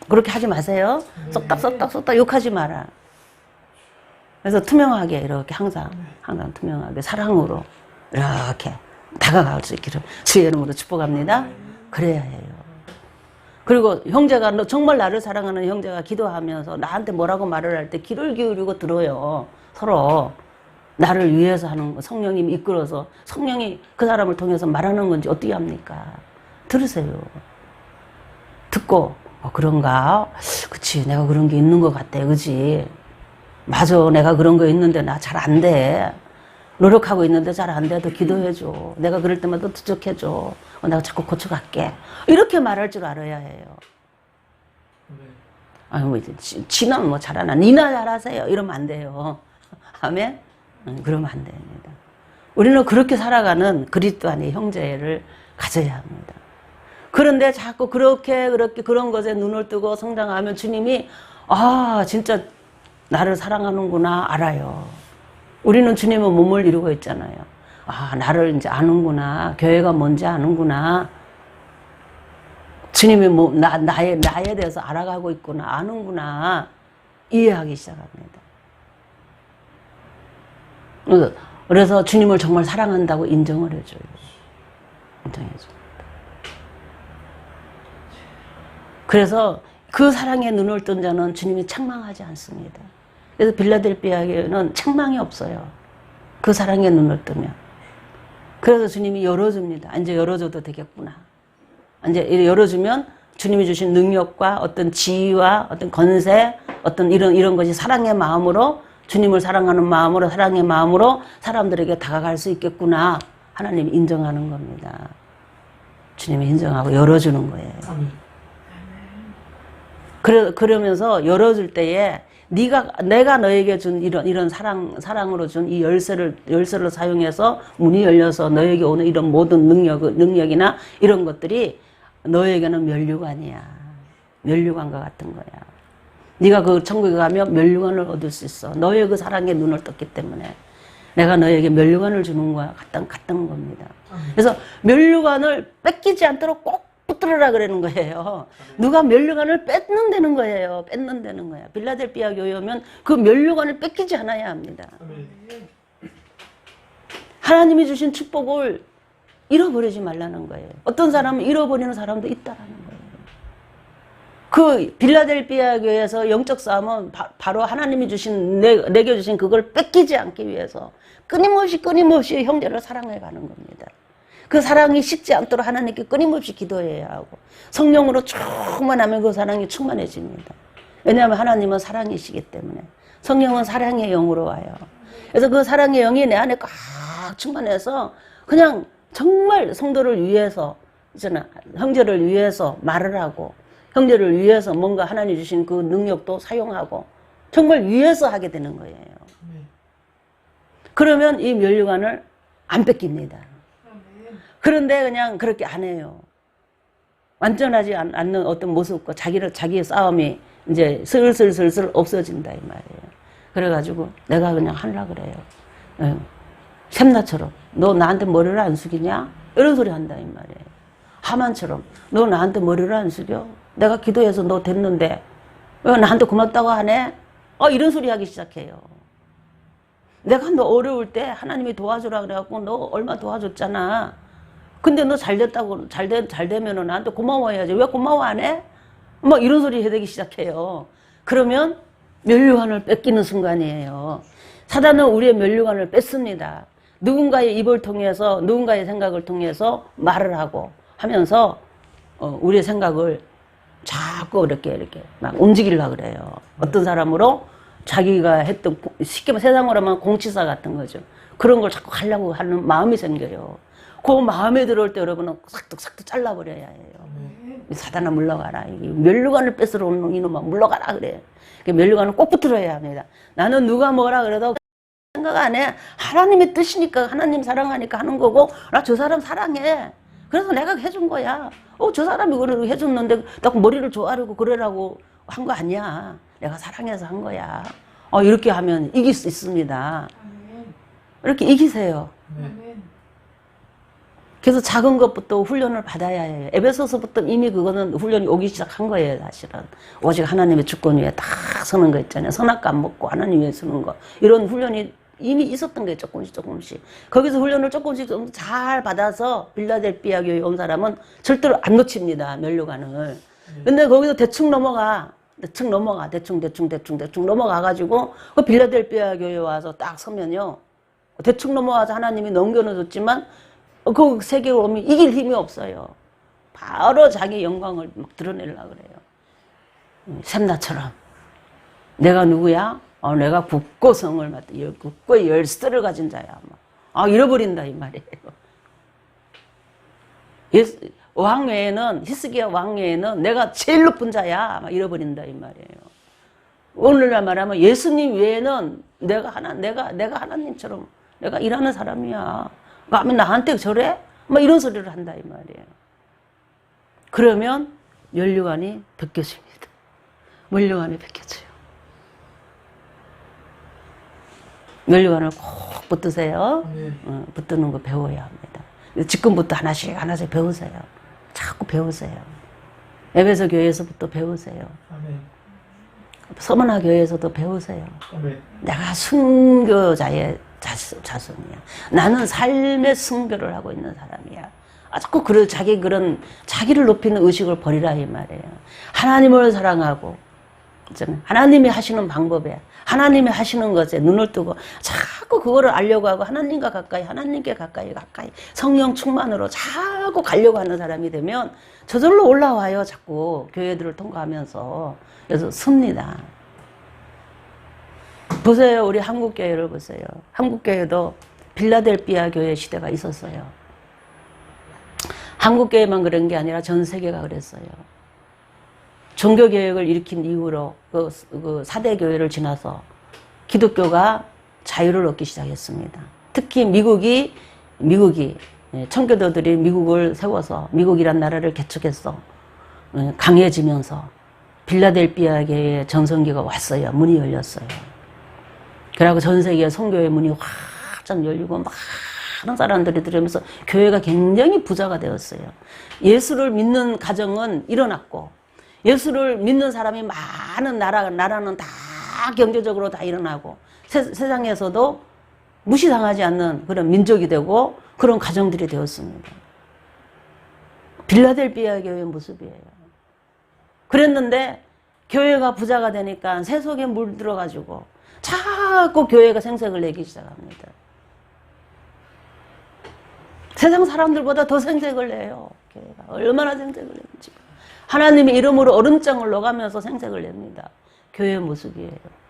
그렇게 하지 마세요. 속닥 욕하지 마라. 그래서 투명하게 이렇게 항상 투명하게 사랑으로 이렇게 다가갈 수 있기를 주의 이름으로 축복합니다. 그래야 해요. 그리고 형제가 정말 나를 사랑하는 형제가 기도하면서 나한테 뭐라고 말을 할 때 귀를 기울이고 들어요. 서로 나를 위해서 하는 거 성령님이 이끌어서 성령이 그 사람을 통해서 말하는 건지 어떻게 합니까? 들으세요. 듣고 그런가? 그치 내가 그런 게 있는 것 같아. 그치? 맞아 내가 그런 거 있는데 나 잘 안 돼. 노력하고 있는데 잘 안 돼도 기도해줘. 내가 그럴 때마다 투척해줘. 내가 자꾸 고쳐갈게. 이렇게 말할 줄 알아야 해요. 아니 뭐 지는 뭐 잘하나 니나 잘하세요. 이러면 안 돼요. 아멘? 그러면 안 됩니다. 우리는 그렇게 살아가는 그리스도 안의 형제를 가져야 합니다. 그런데 자꾸 그렇게 그런 것에 눈을 뜨고 성장하면 주님이 진짜 나를 사랑하는구나 알아요. 우리는 주님은 몸을 이루고 있잖아요. 나를 이제 아는구나. 교회가 뭔지 아는구나. 주님이 나에 대해서 알아가고 있구나. 아는구나. 이해하기 시작합니다. 그래서 주님을 정말 사랑한다고 인정을 해줘요. 인정해줘요. 그래서 그 사랑에 눈을 뜬 자는 주님이 책망하지 않습니다. 그래서 빌라델피아 교회는 책망이 없어요. 그 사랑에 눈을 뜨면. 그래서 주님이 열어줍니다. 이제 열어줘도 되겠구나. 이제 열어주면 주님이 주신 능력과 어떤 지위와 어떤 건세, 어떤 이런 것이 사랑의 마음으로, 주님을 사랑하는 마음으로, 사랑의 마음으로 사람들에게 다가갈 수 있겠구나. 하나님이 인정하는 겁니다. 주님이 인정하고 열어주는 거예요. 그러면서 열어줄 때에 내가 너에게 준 이런 사랑으로 준 이 열쇠를 사용해서 문이 열려서 너에게 오는 이런 모든 능력이나 이런 것들이 너에게는 면류관이야. 면류관과 같은 거야. 네가 그 천국에 가면 면류관을 얻을 수 있어. 너의 그 사랑에 눈을 떴기 때문에 내가 너에게 면류관을 주는 거야. 같다는 겁니다. 그래서 면류관을 뺏기지 않도록 꼭 붙들으라 그러는 거예요. 누가 면류관을 뺏는다는 거예요. 뺏는다는 거야. 빌라델피아 교회 오면 그 면류관을 뺏기지 않아야 합니다. 하나님이 주신 축복을 잃어버리지 말라는 거예요. 어떤 사람은 잃어버리는 사람도 있다라는 거예요. 그 빌라델피아 교회에서 영적 싸움은 바로 하나님이 주신 내게 주신 그걸 뺏기지 않기 위해서 끊임없이 형제를 사랑해 가는 겁니다. 그 사랑이 식지 않도록 하나님께 끊임없이 기도해야 하고 성령으로 충만하면 그 사랑이 충만해집니다. 왜냐하면 하나님은 사랑이시기 때문에 성령은 사랑의 영으로 와요. 그래서 그 사랑의 영이 내 안에 꽉 충만해서 그냥 정말 성도를 위해서 있잖아, 형제를 위해서 말을 하고 형제를 위해서 뭔가 하나님 주신 그 능력도 사용하고 정말 위해서 하게 되는 거예요. 그러면 이 면류관을 안 뺏깁니다. 그런데 그냥 그렇게 안 해요. 완전하지 않는 어떤 모습과 자기의 싸움이 이제 슬슬 없어진다 이 말이에요. 그래가지고 내가 그냥 하려고 그래요. 샘나처럼 너 나한테 머리를 안 숙이냐? 이런 소리 한다 이 말이에요. 하만처럼 너 나한테 머리를 안 숙여? 내가 기도해서 너 됐는데 왜 나한테 고맙다고 하네? 이런 소리 하기 시작해요. 내가 너 어려울 때 하나님이 도와주라 그래갖고 너 얼마 도와줬잖아. 근데 너 잘 됐다고, 잘 되면은 나한테 고마워해야지. 왜 고마워 안 해? 막 이런 소리 해대기 시작해요. 그러면 면류관을 뺏기는 순간이에요. 사단은 우리의 면류관을 뺏습니다. 누군가의 입을 통해서, 누군가의 생각을 통해서 말을 하고 하면서, 우리의 생각을 자꾸 이렇게 막 움직이려고 그래요. 어떤 사람으로 자기가 했던, 쉽게 세상으로 하면 공치사 같은 거죠. 그런 걸 자꾸 하려고 하는 마음이 생겨요. 그 마음에 들어올 때 여러분은 싹둑 잘라버려야 해요. 사단아 물러가라. 면류관을 뺏으러 오는 이놈아 물러가라 그래. 면류관을 꼭 붙들어야 합니다. 나는 누가 뭐라 그래도 생각 안 해. 하나님의 뜻이니까 하나님 사랑하니까 하는 거고 나 저 사람 사랑해. 그래서 내가 해준 거야. 저 사람이 그래 해줬는데 나 머리를 조아리고 그러라고 한 거 아니야. 내가 사랑해서 한 거야. 이렇게 하면 이길 수 있습니다. 이렇게 이기세요. 그래서 작은 것부터 훈련을 받아야 해요. 에베소서부터 이미 그거는 훈련이 오기 시작한 거예요, 사실은. 오직 하나님의 주권 위에 딱 서는 거 있잖아요. 선악감 먹고 하나님 위에 서는 거. 이런 훈련이 이미 있었던 거예요, 조금씩. 거기서 훈련을 조금씩 잘 받아서 빌라델피아 교회 온 사람은 절대로 안 놓칩니다, 면류관을. 근데 거기서 대충 넘어가. 대충 넘어가가지고 그 빌라델피아 교회 와서 딱 서면요. 대충 넘어와서 하나님이 넘겨놓았지만 그 세계에 오면 이길 힘이 없어요. 바로 자기 영광을 막 드러내려고 그래요. 샘나처럼. 내가 누구야? 내가 국고성을 맡다. 국고의 열쇠를 가진 자야. 잃어버린다 이 말이에요. 왕 외에는, 히스기야 왕 외에는 내가 제일 높은 자야. 막 잃어버린다 이 말이에요. 오늘날 말하면 예수님 외에는 내가 하나님처럼 내가 일하는 사람이야. 그러면 나한테 저래? 막 이런 소리를 한다 이 말이에요. 그러면 면류관이 벗겨집니다. 면류관이 벗겨져요. 면류관을 꼭 붙드세요. 붙드는 거 배워야 합니다. 지금부터 하나씩 배우세요. 자꾸 배우세요. 에베소 교회에서부터 배우세요. 서머나 교회에서도 배우세요. 내가 순교자의 자손이야. 나는 삶의 순교를 하고 있는 사람이야. 자꾸 자기를 높이는 의식을 버리라 이 말이에요. 하나님을 사랑하고, 하나님이 하시는 방법에, 하나님이 하시는 것에 눈을 뜨고 자꾸 그거를 알려고 하고 하나님과 가까이, 하나님께 가까이 성령 충만으로 자꾸 가려고 하는 사람이 되면 저절로 올라와요. 자꾸 교회들을 통과하면서. 그래서 섭니다. 보세요. 우리 한국교회를 보세요. 한국교회도 빌라델피아 교회 시대가 있었어요. 한국교회만 그런 게 아니라 전 세계가 그랬어요. 종교개혁을 일으킨 이후로 그 4대 교회를 지나서 기독교가 자유를 얻기 시작했습니다. 특히 미국이 청교도들이 미국을 세워서 미국이란 나라를 개척해서 강해지면서 빌라델피아 교회의 전성기가 왔어요. 문이 열렸어요. 그리고 전 세계 선교의 문이 활짝 열리고 많은 사람들이 들으면서 교회가 굉장히 부자가 되었어요. 예수를 믿는 가정은 일어났고 예수를 믿는 사람이 많은 나라는 다 경제적으로 다 일어나고 세상에서도 무시당하지 않는 그런 민족이 되고 그런 가정들이 되었습니다. 빌라델피아 교회의 모습이에요. 그랬는데 교회가 부자가 되니까 세속에 물들어가지고 자꾸 교회가 생색을 내기 시작합니다. 세상 사람들보다 더 생색을 내요. 교회가 얼마나 생색을 내는지. 하나님의 이름으로 얼음장을 넣어가면서 생색을 냅니다. 교회의 모습이에요.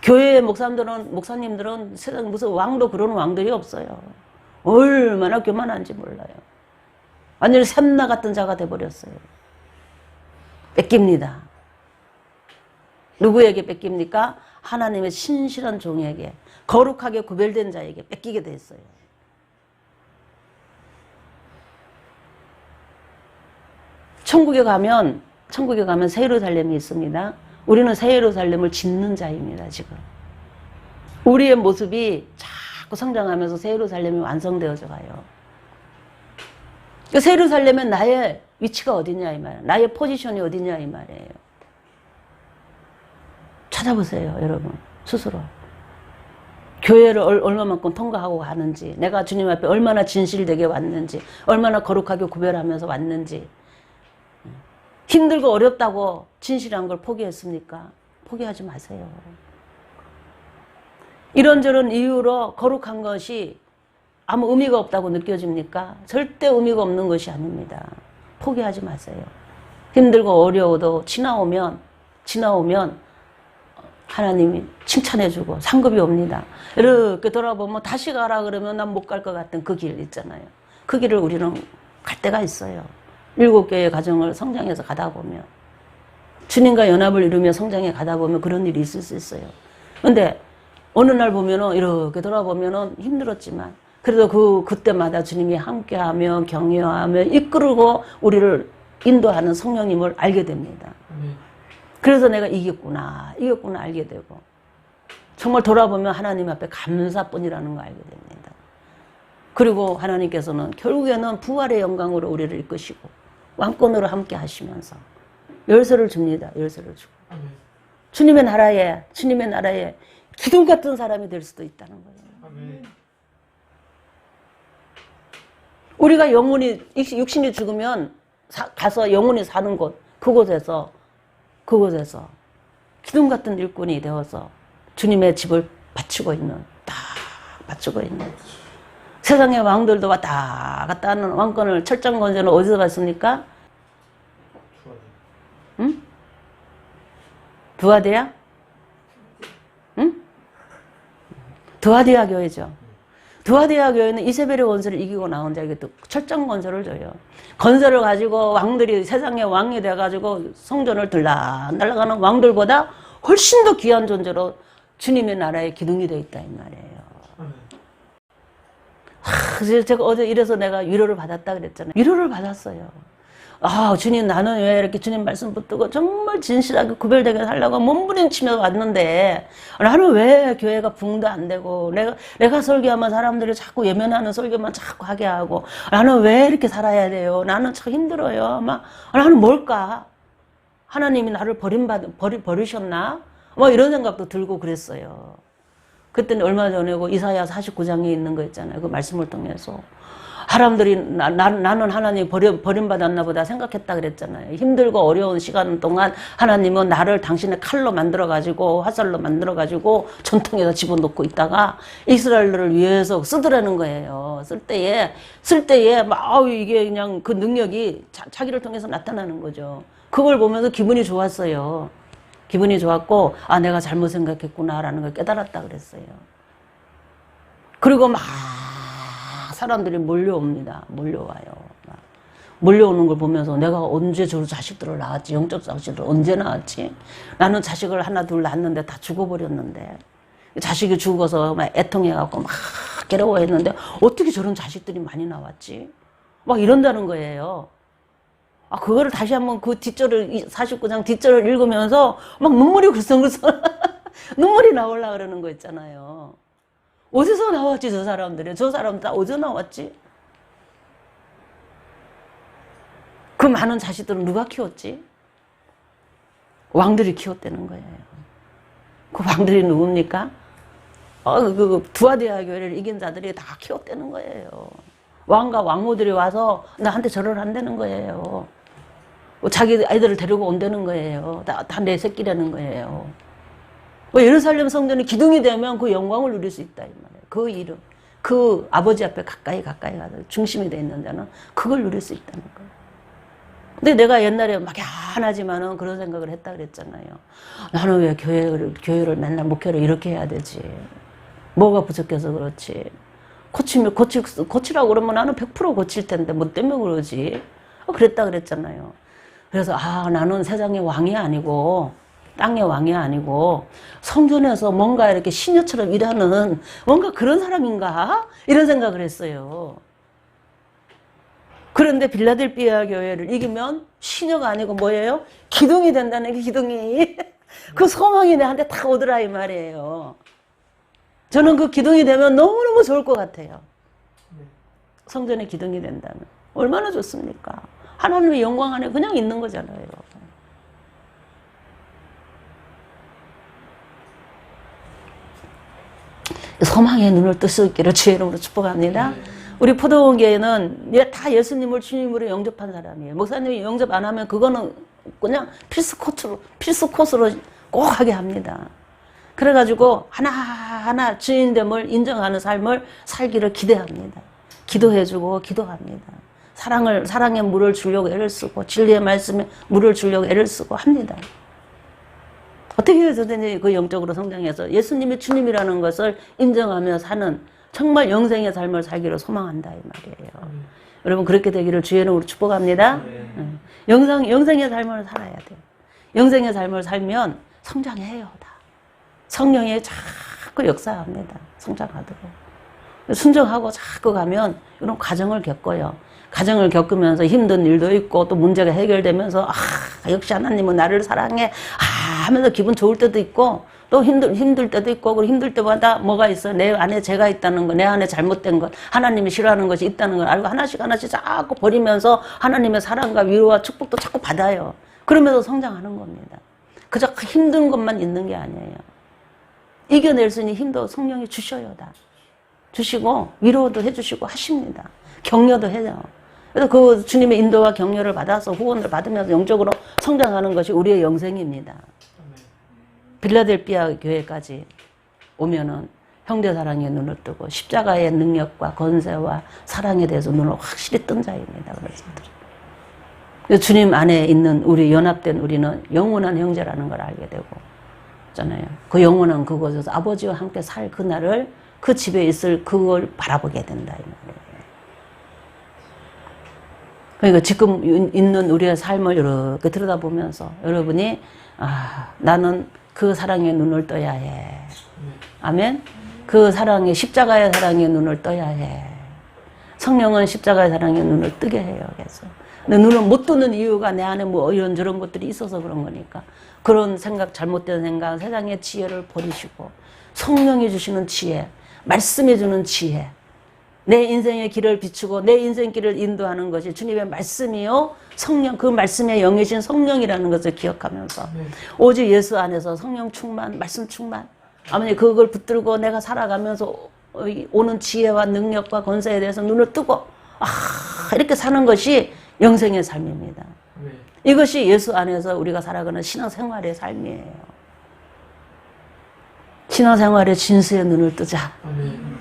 교회의 목사님들은 세상 무슨 왕도 그런 왕들이 없어요. 얼마나 교만한지 몰라요. 완전히 샘나 같은 자가 돼버렸어요. 뺏깁니다. 누구에게 뺏깁니까? 하나님의 신실한 종에게, 거룩하게 구별된 자에게 뺏기게 됐어요. 천국에 가면 새 예루살렘이 있습니다. 우리는 새 예루살렘을 짓는 자입니다, 지금. 우리의 모습이 자꾸 성장하면서 새 예루살렘이 완성되어져 가요. 새 예루살렘은 나의 위치가 어디냐 이 말이에요. 나의 포지션이 어디냐 이 말이에요. 찾아보세요, 여러분. 스스로. 교회를 얼마만큼 통과하고 가는지, 내가 주님 앞에 얼마나 진실되게 왔는지, 얼마나 거룩하게 구별하면서 왔는지. 힘들고 어렵다고 진실한 걸 포기했습니까? 포기하지 마세요. 이런저런 이유로 거룩한 것이 아무 의미가 없다고 느껴집니까? 절대 의미가 없는 것이 아닙니다. 포기하지 마세요. 힘들고 어려워도 지나오면 하나님이 칭찬해주고 상급이 옵니다. 이렇게 돌아보면 다시 가라 그러면 난 못 갈 것 같은 그 길 있잖아요. 그 길을 우리는 갈 때가 있어요. 7개의 가정을 성장해서 가다 보면, 주님과 연합을 이루며 성장해 가다 보면 그런 일이 있을 수 있어요. 근데 어느 날 보면은 이렇게 돌아보면은 힘들었지만 그래도 그때마다 주님이 함께하며 격려하며 이끌고 우리를 인도하는 성령님을 알게 됩니다. 그래서 내가 이겼구나 알게 되고, 정말 돌아보면 하나님 앞에 감사뿐이라는 걸 알게 됩니다. 그리고 하나님께서는 결국에는 부활의 영광으로 우리를 이끄시고 왕권으로 함께 하시면서 열쇠를 줍니다. 열쇠를 주고. 주님의 나라에 기둥 같은 사람이 될 수도 있다는 거예요. 우리가 영혼이, 육신이 죽으면 가서 영혼이 사는 곳, 그곳에서 기둥 같은 일꾼이 되어서 주님의 집을 바치고 있는, 세상의 왕들도 왔다 갔다 하는 왕권을, 철장 건설을 어디서 받습니까? 응? 두아디아? 응? 두아디아 교회죠. 두아디아 교회는 이세벨의 원수를 이기고 나온 자에게 또 철장 건설을 줘요. 건설을 가지고 왕들이 세상의 왕이 돼가지고 성전을 들락날락하는 왕들보다 훨씬 더 귀한 존재로 주님의 나라의 기둥이 되어 있다 이 말이에요. 제가 어제 이래서 내가 위로를 받았다 그랬잖아요. 위로를 받았어요. 주님, 나는 왜 이렇게 주님 말씀 붙들고 정말 진실하게 구별되게 살려고 몸부림치며 왔는데 나는 왜 교회가 부흥도 안 되고 내가 설교하면 사람들이 자꾸 예면하는 설교만 자꾸 하게 하고 나는 왜 이렇게 살아야 돼요? 나는 참 힘들어요. 나는 뭘까? 하나님이 나를 버리셨나? 이런 생각도 들고 그랬어요. 그때는 얼마 전에 이사야 49장에 있는 거 있잖아요. 그 말씀을 통해서. 사람들이 나는 하나님 버림받았나 보다 생각했다 그랬잖아요. 힘들고 어려운 시간 동안 하나님은 나를 당신의 칼로 만들어가지고 화살로 만들어가지고 전통에다 집어넣고 있다가 이스라엘을 위해서 쓰더라는 거예요. 쓸 때에 이게 그냥 그 능력이 자기를 통해서 나타나는 거죠. 그걸 보면서 기분이 좋았어요. 기분이 좋았고 내가 잘못 생각했구나라는 걸 깨달았다 그랬어요. 그리고 막 사람들이 몰려옵니다. 몰려와요. 몰려오는 걸 보면서 내가 언제 저 자식들을 낳았지? 영적 자식들을 언제 낳았지? 나는 자식을 하나 둘 낳았는데 다 죽어버렸는데 자식이 죽어서 막 애통해갖고 막 괴로워했는데 어떻게 저런 자식들이 많이 나왔지? 막 이런다는 거예요. 아, 그거를 다시 한번 그 뒷절을 49장 뒷절을 읽으면서 막 눈물이 글썽글썽 눈물이 나오려고 그러는 거 있잖아요. 어디서 나왔지 저 사람들이? 저 사람들 다 어디서 나왔지? 그 많은 자식들은 누가 키웠지? 왕들이 키웠다는 거예요. 그 왕들이 누굽니까? 그 두아디아 교회를 이긴 자들이 다 키웠다는 거예요. 왕과 왕후들이 와서 나한테 절을 한다는 거예요. 자기 아이들을 데리고 온다는 거예요. 다 내 새끼라는 거예요. 예루살렘 성전이 기둥이 되면 그 영광을 누릴 수 있다 이 말이에요. 그 이름, 그 아버지 앞에 가까이 가서 중심이 돼 있는 자는 그걸 누릴 수 있다는 거예요. 근데 내가 옛날에 막연하지만은 그런 생각을 했다 그랬잖아요. 나는 왜 교회를 맨날 목회를 이렇게 해야 되지? 뭐가 부족해서 그렇지? 고치라고 그러면 나는 100% 고칠 텐데 뭐 때문에 그러지? 그랬다 그랬잖아요. 그래서 나는 세상의 왕이 아니고 땅의 왕이 아니고 성전에서 뭔가 이렇게 시녀처럼 일하는 뭔가 그런 사람인가? 이런 생각을 했어요. 그런데 빌라델피아 교회를 이기면 시녀가 아니고 뭐예요? 기둥이 된다는 게 기둥이. 그 소망이 내한테 다 오더라 이 말이에요. 저는 그 기둥이 되면 너무너무 좋을 것 같아요. 성전의 기둥이 된다면. 얼마나 좋습니까? 하나님의 영광 안에 그냥 있는 거잖아요. 소망의 눈을 뜰 수 있기를 주의 이름으로 축복합니다. 우리 포도원교회는 다 예수님을 주님으로 영접한 사람이에요. 목사님이 영접 안 하면 그거는 그냥 필수 코스로 꼭 하게 합니다. 그래가지고 하나하나 주인됨을 인정하는 삶을 살기를 기대합니다. 기도해주고 기도합니다. 사랑의 물을 주려고 애를 쓰고 진리의 말씀에 물을 주려고 애를 쓰고 합니다. 어떻게 해서든지 그 영적으로 성장해서 예수님이 주님이라는 것을 인정하며 사는 정말 영생의 삶을 살기를 소망한다 이 말이에요. 여러분 그렇게 되기를 주의 이름으로 축복합니다. 영생의 삶을 살아야 돼요. 영생의 삶을 살면 성장해요. 다. 성령이 자꾸 역사합니다. 성장하도록. 순종하고 자꾸 가면 이런 과정을 겪어요. 가정을 겪으면서 힘든 일도 있고 또 문제가 해결되면서 역시 하나님은 나를 사랑해 하면서 기분 좋을 때도 있고 또 힘들 때도 있고 그리고 힘들 때마다 뭐가 있어 내 안에 죄가 있다는 거 내 안에 잘못된 것 하나님이 싫어하는 것이 있다는 걸 알고 하나씩 자꾸 버리면서 하나님의 사랑과 위로와 축복도 자꾸 받아요. 그러면서 성장하는 겁니다. 그저 힘든 것만 있는 게 아니에요. 이겨낼 수 있는 힘도 성령이 주셔요. 다 주시고 위로도 해주시고 하십니다. 격려도 해요. 그래서 그 주님의 인도와 격려를 받아서 후원을 받으면서 영적으로 성장하는 것이 우리의 영생입니다. 빌라델피아 교회까지 오면은 형제사랑의 눈을 뜨고 십자가의 능력과 건세와 사랑에 대해서 눈을 확실히 뜬 자입니다. 그래서 주님 안에 있는 우리 연합된 우리는 영원한 형제라는 걸 알게 되고 있잖아요. 그 영원한 그곳에서 아버지와 함께 살 그날을 그 집에 있을 그걸 바라보게 된다 이 말이에요. 그러니까 지금 있는 우리의 삶을 이렇게 들여다보면서 여러분이 나는 그 사랑의 눈을 떠야 해. 아멘. 그 사랑의 십자가의 사랑의 눈을 떠야 해. 성령은 십자가의 사랑의 눈을 뜨게 해요. 그래서 근데 눈을 못 뜨는 이유가 내 안에 뭐 이런저런 것들이 있어서 그런 거니까 그런 생각 잘못된 생각 세상의 지혜를 버리시고 성령이 주시는 지혜 말씀해 주는 지혜 내 인생의 길을 비추고 내 인생 길을 인도하는 것이 주님의 말씀이요 성령 그 말씀의 영이신 성령이라는 것을 기억하면서 오직 예수 안에서 성령 충만 말씀 충만 아버지 그걸 붙들고 내가 살아가면서 오는 지혜와 능력과 권세에 대해서 눈을 뜨고 이렇게 사는 것이 영생의 삶입니다. 이것이 예수 안에서 우리가 살아가는 신앙생활의 삶이에요. 신앙생활의 진수의 눈을 뜨자.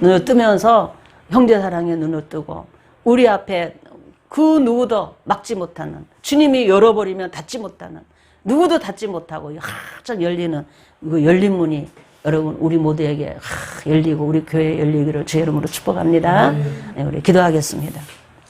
눈을 뜨면서 형제사랑의 눈을 뜨고 우리 앞에 그 누구도 막지 못하는 주님이 열어버리면 닫지 못하는 누구도 닫지 못하고 활짝 열리는 그 열린 문이 여러분 우리 모두에게 열리고 우리 교회에 열리기를 주의 이름으로 축복합니다. 네, 우리 기도하겠습니다.